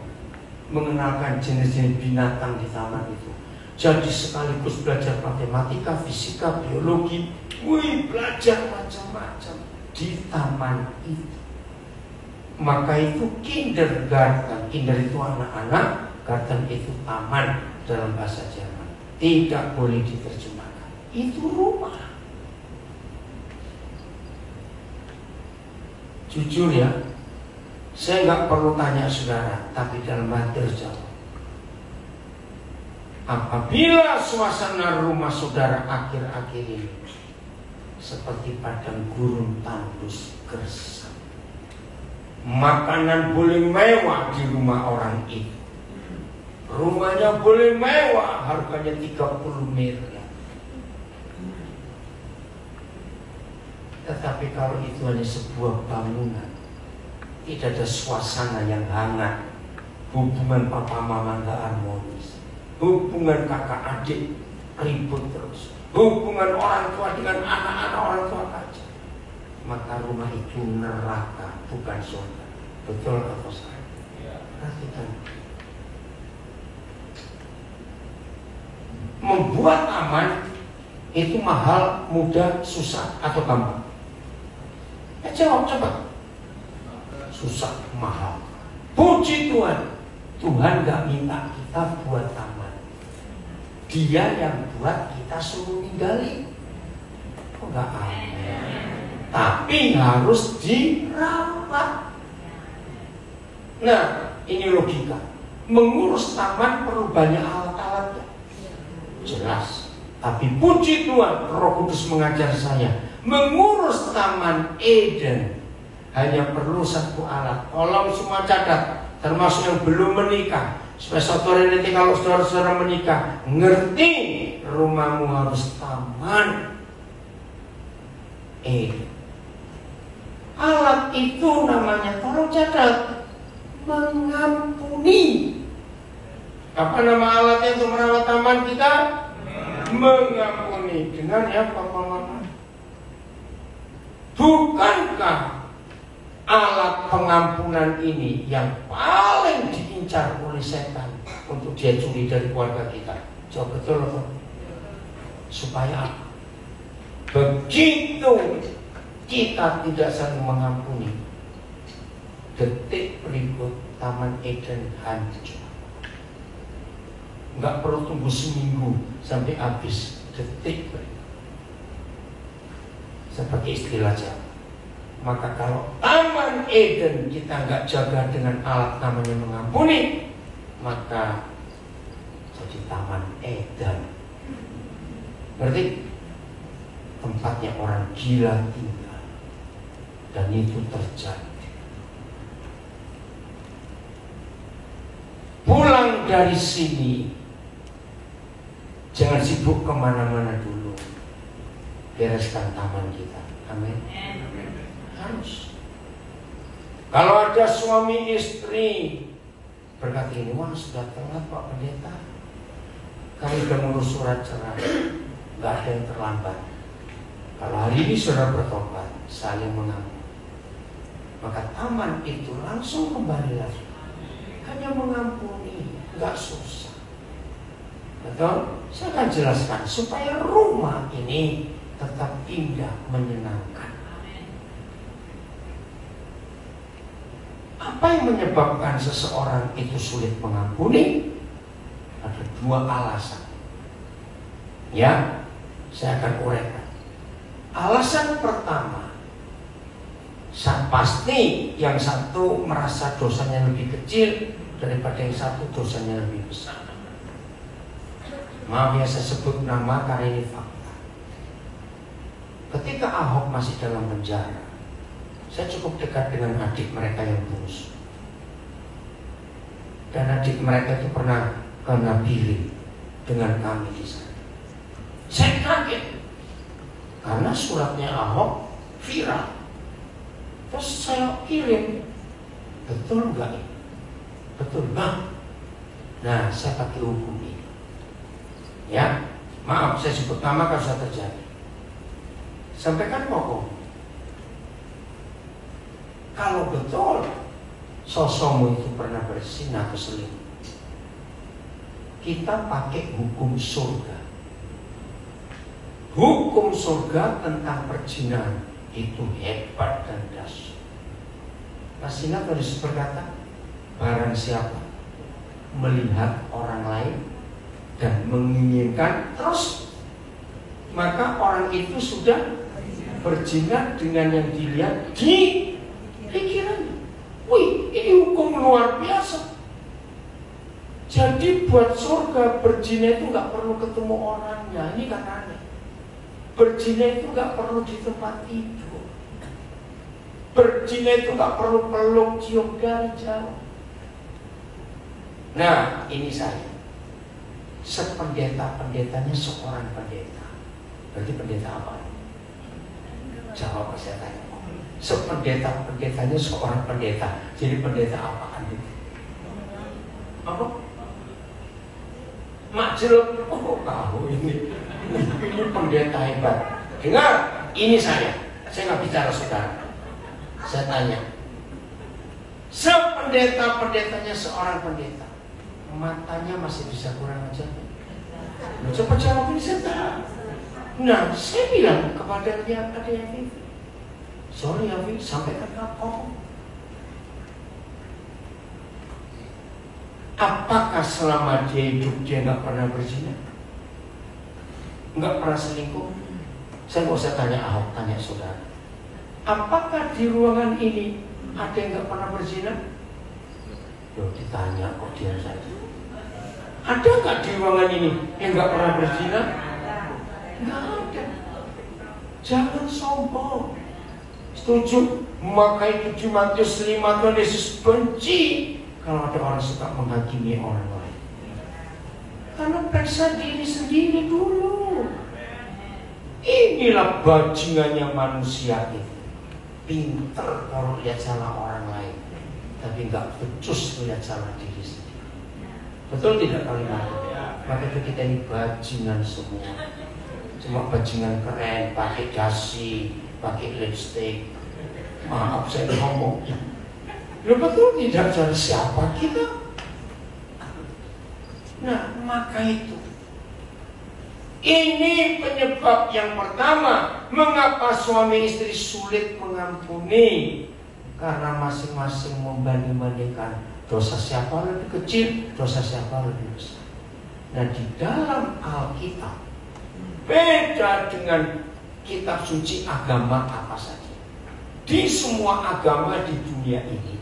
mengenalkan jenis-jenis binatang di taman itu. Jadi sekaligus belajar matematika, fisika, biologi, belajar macam-macam di taman itu. Maka itu kindergarten, kinder itu anak-anak, garten itu taman dalam bahasa Jerman. Tidak boleh diterjemahkan. Itu rumah. Jujur ya, saya nggak perlu tanya saudara, tapi dalam hati harus jawab. Apabila suasana rumah saudara akhir-akhir ini seperti padang gurun tandus gersang, makanan boleh mewah di rumah orang itu, rumahnya boleh mewah, harganya 30 miliar. Tetapi kalau itu hanya sebuah bangunan, tidak ada suasana yang hangat, hubungan papa mama nggak harmonis, hubungan kakak adik ribut terus, hubungan orang tua dengan anak-anak orang tua aja, maka rumah itu neraka, bukan surga. Betul atau salah? Perhatikan. Membuat aman itu mahal, mudah, susah atau gampang? Ya jawab coba. Susah, mahal. Puji Tuhan, Tuhan gak minta kita buat taman. Dia yang buat, kita suruh tinggali. Oh gak amin. Tapi harus dirawat. Nah, ini logika. Mengurus taman perlu banyak alat-alatnya. Jelas. Tapi puji Tuhan, Roh Kudus mengajar saya, mengurus Taman Eden hanya perlu satu alat. Tolong semua catat, termasuk yang belum menikah, supaya sore nanti kalau saudara-saudara menikah, ngerti rumahmu harus Taman Eden. Alat itu namanya, tolong catat, mengampuni. Apa nama alatnya untuk merawat taman kita? Mengampuni. Dengan ya papa mama. Bukankah alat pengampunan ini yang paling diincar oleh setan untuk dia curi dari keluarga kita? Jawab betul atau? Supaya apa? Begitu kita tidak saling mengampuni, detik berikut Taman Eden hancur. Nggak perlu tunggu seminggu sampai habis, detik berikut. Seperti istilah Jawa. Maka kalau Taman Eden kita nggak jaga dengan alat namanya mengampuni, maka jadi Taman Eden. Berarti tempatnya orang gila tinggal. Dan itu terjadi. Pulang dari sini, jangan sibuk kemana-mana dulu. Bereskan taman kita. Amin. Harus. Kalau ada suami istri berkata ini, wah sudah telat Pak Pendeta, kami sudah ngurus surat cerai, nggak ada yang terlambat. Kalau hari ini sudah bertobat, saling mengampuni, maka taman itu langsung kembali lagi. Hanya mengampuni, nggak susah. Betul? Saya akan jelaskan supaya rumah ini tetap indah, menyenangkan. Apa yang menyebabkan seseorang itu sulit mengampuni? Ada dua alasan. Ya, saya akan uraikan. Alasan pertama, pasti yang satu merasa dosanya lebih kecil daripada yang satu dosanya lebih besar. Maaf ya saya sebut nama karena ini fakta. Ketika Ahok masih dalam penjara, Saya cukup dekat dengan adik mereka yang bungsu. Dan adik mereka itu pernah kena billing dengan kami di sana. Saya kaget karena suratnya Ahok viral. Terus saya kirim, betul nggak ini? Betul bang. Nah, saya pakai hukum ini. Ya, maaf saya sebut nama kalau sudah terjadi. Sampaikan pokok. Kalau betul sosokmu itu pernah berzina atau selingkuh, kita pakai hukum surga. Hukum surga tentang perzinahan itu hebat dan dahsyat. Masih ingat Yesus berkata, barang siapa melihat orang lain dan menginginkan terus, maka orang itu sudah berzina dengan yang dilihat di pikirannya. Wih, ini hukum luar biasa. Jadi buat surga berzina itu nggak perlu ketemu orangnya. Ini kan aneh. Berzina itu nggak perlu di tempat tidur. Berzina itu nggak perlu peluk cium dari jauh. Nah, ini saya. Sependeta-pendetanya seorang pendeta. Berarti pendeta apa? Jawab saya tanya. Sependeta-pendetanya seorang pendeta. Jadi pendeta apaan itu? Apa? Mak Jeruk. Oh, tahu ini. Ini pendeta hebat. Dengar, ini saya. Saya nggak bicara saudara. Saya tanya. Sependeta-pendetanya seorang pendeta, matanya masih bisa kurang ajar. Cepat jawab ini saya. Nah, saya bilang kepada dia, ada yang Vivi, sorry ya Vivi, sampaikan apa? Apakah selama dia hidup dia nggak pernah berzina, nggak pernah selingkuh? Saya nggak usah tanya Ahok, tanya saudara. Apakah di ruangan ini ada yang nggak pernah berzina? Loh, ditanya kok dia saja. Ada nggak di ruangan ini yang nggak pernah berzina? Nggak ada. Jangan sombong. Setuju? Maka itu di Matius 5 Tuhan Yesus benci kalau ada orang suka menghakimi orang lain. Karena periksa diri sendiri dulu. Inilah bajingannya manusia itu. Pinter kalau lihat salah orang lain, tapi nggak becus lihat salah diri sendiri. Betul tidak kalimat? Maka itu kita ini bajingan semua. Cuma bajingan keren, pakai dasi, pakai lipstick. Maaf saya ngomong. Lu betul tidak dari siapa kita? Nah, maka itu. Ini penyebab yang pertama mengapa suami istri sulit mengampuni, karena masing-masing membanding-bandingkan dosa siapa lebih kecil, dosa siapa lebih besar. Nah, di dalam Alkitab beda dengan kitab suci agama apa saja. Di semua agama di dunia ini,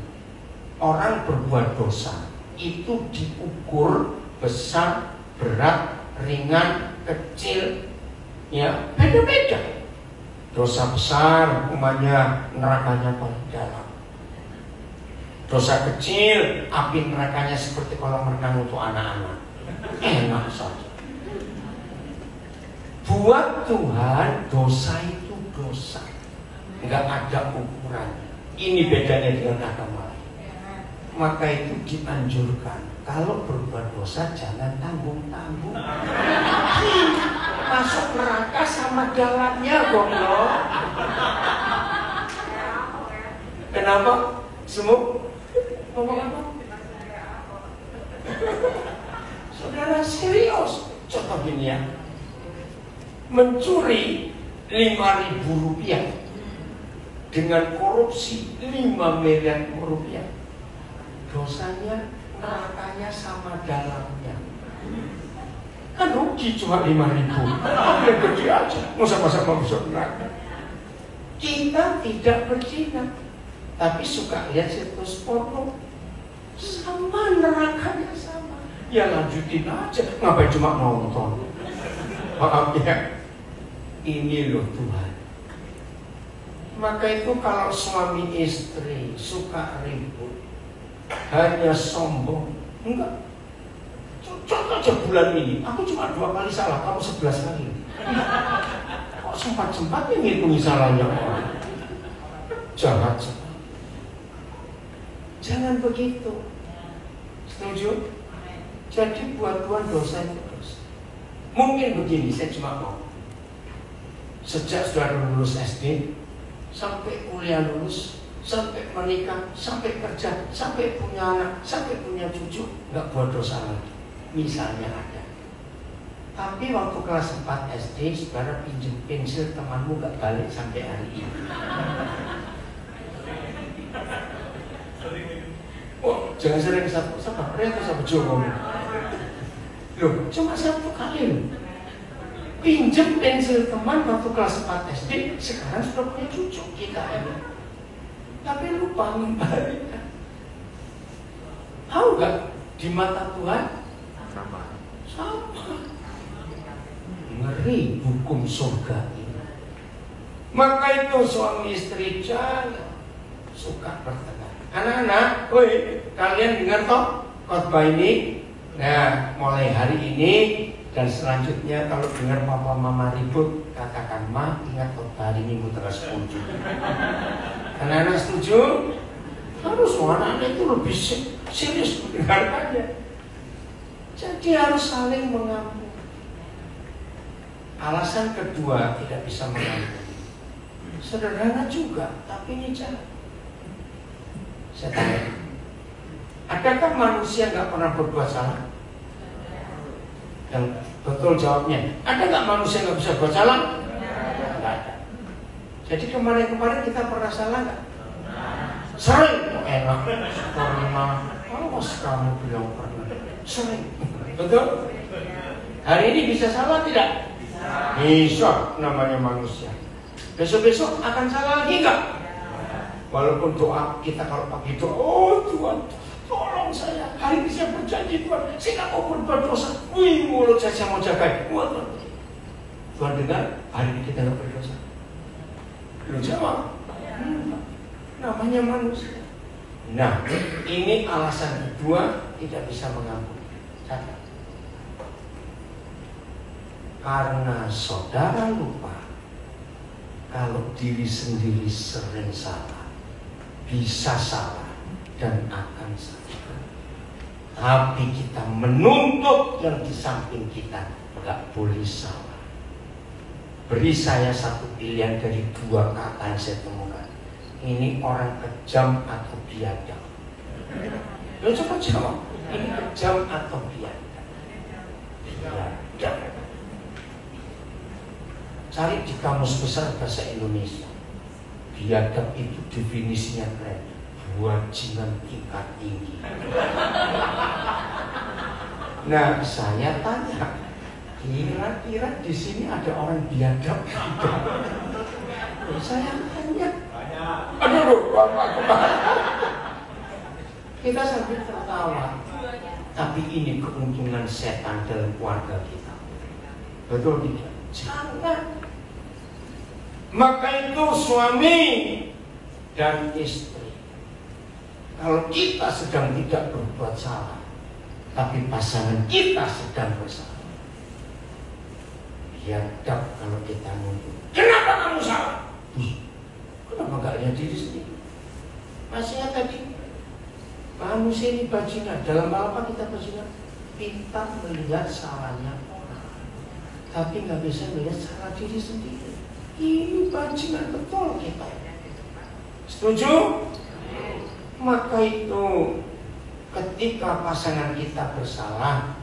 orang berbuat dosa itu diukur besar, berat, ringan, kecil, ya beda-beda. Dosa besar umpamanya nerakanya paling dalam. Dosa kecil api nerakanya seperti kolam renang untuk anak-anak. Enak saja. Buat Tuhan dosa itu dosa, nggak ada ukurannya. Ini bedanya dengan agama lain. Maka itu dianjurkan, kalau berbuat dosa jangan tanggung-tanggung. Masuk neraka sama jalannya goblok. Kenapa? Semua ngomong apa? Saudara serius. Contoh gini ya, mencuri 5.000 rupiah dengan korupsi 5 miliar rupiah, dosanya nerakanya sama dalamnya. Kan rugi cuma 5.000. Yang gede aja, masa-masa masuk neraka. Kita tidak berzina, tapi suka lihat situs porno, sama nerakanya sama. Ya lanjutin aja, ngapain cuma nonton? Maaf ya, ini loh Tuhan. Maka itu kalau suami istri suka ribut, hanya sombong, enggak. Contoh aja bulan ini, aku cuma 2 kali salah, kamu 11 kali. Kok sempat-sempatnya ngitungi salahnya orang? Jahat. Jangan begitu. Setuju? Jadi buat Tuhan dosa itu dosa. Mungkin begini, saya cuma mau. Sejak sudah lulus SD, sampai kuliah lulus, sampai menikah, sampai kerja, sampai punya anak, sampai punya cucu, nggak buat dosa lagi. Misalnya ada. Tapi waktu kelas 4 SD, saudara pinjam pensil temanmu nggak balik sampai hari ini. Oh, jangan sering sama Reta sama Jokowi. Loh, cuma 1 kali loh. Pinjam pensil teman waktu kelas 4 SD, sekarang sudah punya cucu kita ini. Tapi lupa membalikan. Tahu gak? Di mata Tuhan sama. Ngeri hukum surga ini. Maka itu suami istri jangan suka bertengkar. Anak-anak, woi, kalian dengar toh khotbah ini? Nah, mulai hari ini dan selanjutnya kalau dengar papa mama ribut, katakan, Ma, ingat khotbah hari ini muter 10. Anak-anak setuju? Harus anak-anak itu lebih serius mendengarkannya. Jadi harus saling mengampuni. Alasan kedua tidak bisa mengampuni. Sederhana juga, tapi ini jalan. Saya tanya, adakah manusia nggak pernah berbuat salah? Yang betul jawabnya, ada nggak manusia nggak bisa berbuat salah? Nggak ada. Jadi kemarin-kemarin kita pernah salah nggak? Sering. Enak. Pernah. Awas kamu bilang pernah. Sering. Betul? Hari ini bisa salah tidak? Bisa. Namanya manusia. Besok-besok akan salah lagi nggak? Walaupun doa kita kalau pagi doa, oh Tuhan, tolong saya. Hari ini saya berjanji Tuhan, saya nggak mau berbuat dosa. Wih, mulut saya mau jaga. Tuhan dengar, hari ini kita nggak berdosa. Lu jawab. Namanya manusia. Nah, ini alasan kedua tidak bisa mengampuni. Catat. Karena saudara lupa kalau diri sendiri sering salah, bisa salah dan akan salah. Tapi kita menuntut yang di samping kita nggak boleh salah. Beri saya satu pilihan dari 2 kata yang saya temukan. Ini orang kejam atau biadab? Lo coba jawab. Ini kejam atau biadab? Biadab. Cari di Kamus Besar Bahasa Indonesia. Biadab itu definisinya keren. Bajingan tingkat tinggi. Nah, saya tanya, kira-kira di sini ada orang biadab? Saya tanya. Aduh, Bapak. Kita sambil tertawa. Tapi ini keuntungan setan dalam keluarga kita. Betul tidak? Jangan. Maka itu suami dan istri, kalau kita sedang tidak berbuat salah, tapi pasangan kita sedang bersalah, biadab kalau kita nuntut. Kenapa kamu salah? Kenapa gak lihat diri sendiri? Masih tadi manusia ini bajingan. Dalam apa kita bajingan? Pintar melihat salahnya orang, tapi gak bisa melihat salah diri sendiri. Ini bajingan betul kita. Setuju? Maka itu ketika pasangan kita bersalah,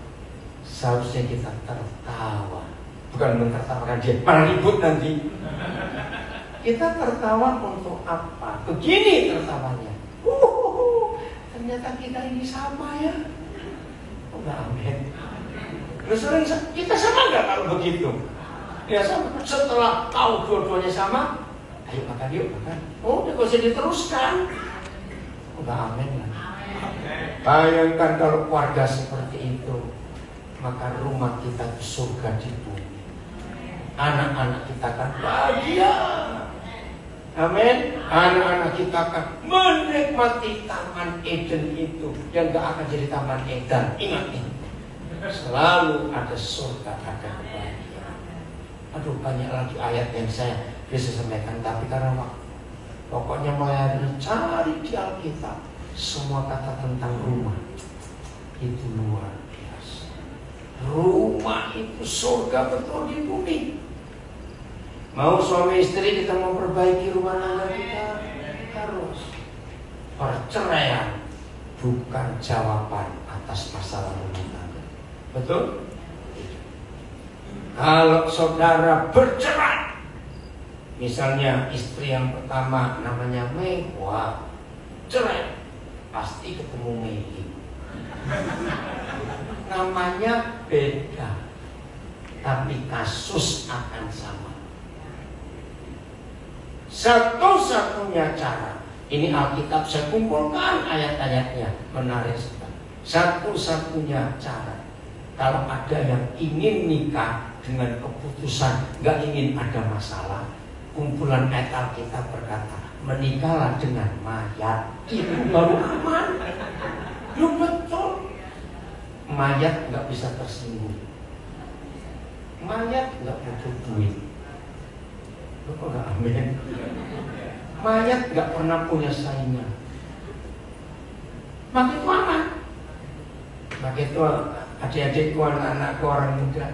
seharusnya kita tertawa. Bukan mentertawakan dia, malah ribut nanti. Kita tertawa untuk apa? Begini tertawanya. Ternyata kita ini sama ya. Oh, amin. Terus kita sama nggak kalau begitu? Ya sama. Setelah tahu dua-duanya sama, ayo makan yuk makan. Oh, udah usah diteruskan. Oh, amin. Bayangkan kalau keluarga seperti itu, maka rumah kita ke surga di bumi. Anak-anak kita akan bahagia. Amin. Anak-anak kita akan menikmati Taman Eden itu yang gak akan jadi Taman Eden. Ingat ini, selalu ada surga, ada kebahagiaan. Aduh, banyak lagi ayat yang saya bisa sampaikan, tapi karena waktu, pokoknya mulai hari ini cari di Alkitab semua kata tentang rumah itu luar biasa. Rumah itu surga betul di bumi. Mau suami istri kita mau perbaiki rumah tangga kita, harus. Perceraian bukan jawaban atas masalah rumah tangga. Betul? Kalau saudara bercerai, misalnya istri yang pertama namanya Mei, wah, cerai, pasti ketemu Mei. Namanya beda, tapi kasus akan sama. Satu-satunya cara, ini Alkitab saya kumpulkan ayat-ayatnya, menarik sekali. Satu-satunya cara, kalau ada yang ingin nikah dengan keputusan gak ingin ada masalah, kumpulan ayat Alkitab berkata, menikahlah dengan mayat, itu baru aman. Lu betul, mayat gak bisa tersinggung, mayat gak butuh duit. Lu kok gak amin? Mayat gak pernah punya saingan, maka itu aman. Maka itu adik-adikku, anak-anakku, orang muda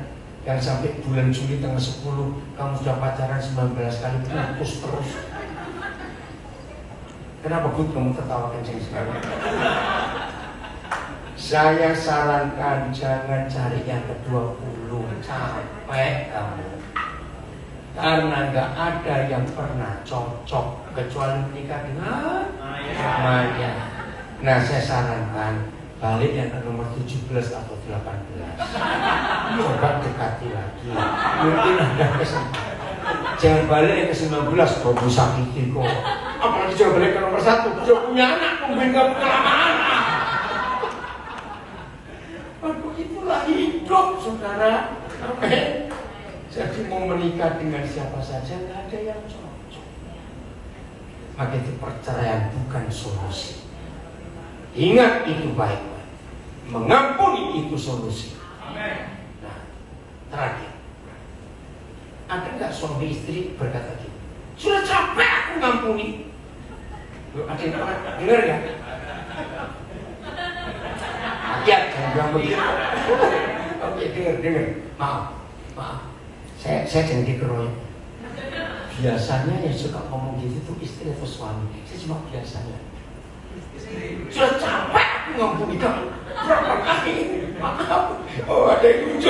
yang sampai bulan Juli tanggal 10 kamu sudah pacaran 19 kali, putus terus. Kenapa Bud kamu tertawa kenceng sekali? Saya sarankan jangan cari yang ke-20, capek kamu. Karena gak ada yang pernah cocok kecuali menikah dengan mayat. Nah, saya sarankan balik yang ke nomor 17 atau 18. Coba dekati lagi, mungkin ada kesempatan. Jangan balik yang ke 19, baru sakiti kok. Apalagi coba balik ke nomor 1, coba punya anak, mungkin gak punya anak. Aduh, itulah hidup, saudara. Amin. Jadi mau menikah dengan siapa saja gak ada yang cocok. Maka itu perceraian bukan solusi. Ingat itu baik-baik. Mengampuni itu solusi. Nah, terakhir, ada nggak suami istri berkata gitu? Sudah capek aku ngampuni. Loh, ada yang pernah dengar ya? Ya, jangan bilang begitu. Oke, dengar. Maaf. Saya jangan dikeroyok. Biasanya yang suka ngomong gitu tuh istri atau suami. Saya cuma biasanya. Sudah capek aku ngampuni kamu. Berapa kali? Maaf. Oh, ada yang lucu.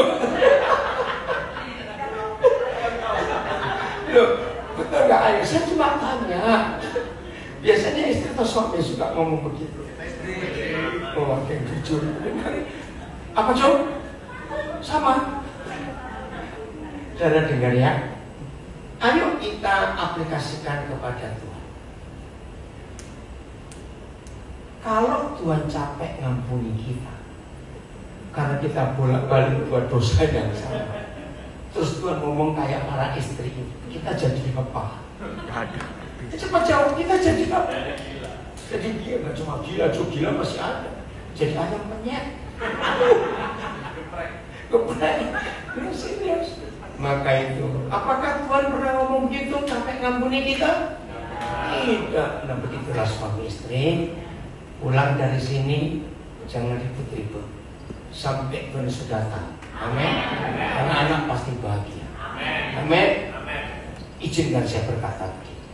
Loh, betul gak ayah? Saya cuma tanya. Biasanya istri atau suami suka ngomong begitu. Oh, ada yang jujur. Apa Cok? Sama. Saudara dengar ya. Ayo kita aplikasikan kepada Tuhan. Kalau Tuhan capek ngampuni kita karena kita bolak-balik buat dosa yang sama, terus Tuhan ngomong kayak para istri, kita jadi apa? Cepat jawab, kita jadi apa? Jadi dia nggak cuma gila, gila masih ada. Jadi ayam penyet. Geprek. Serius. Maka itu, apakah Tuhan pernah ngomong gitu capek ngampuni kita? Tidak. Nah, begitulah suami istri. Pulang dari sini jangan ribut-ribut sampai Tuhan sudah datang. Amin. Karena anak pasti bahagia. Amin. Izinkan saya berkata begitu.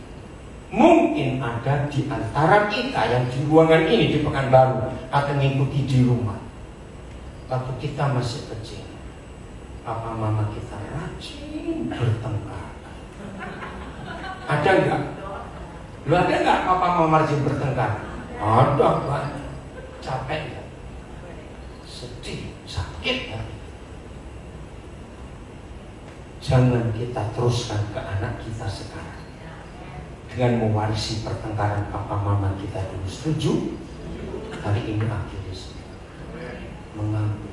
Mungkin ada di antara kita yang di ruangan ini di Pekanbaru akan mengikuti di rumah. Waktu kita masih kecil, papa mama kita rajin bertengkar. Ada enggak? Lu ada enggak papa mama rajin bertengkar? Ada banyak. Capek enggak? Sedih, sakit enggak? Jangan kita teruskan ke anak kita sekarang dengan mewarisi pertengkaran papa mama kita dulu. Setuju? Hari ini akhirnya mengampuni.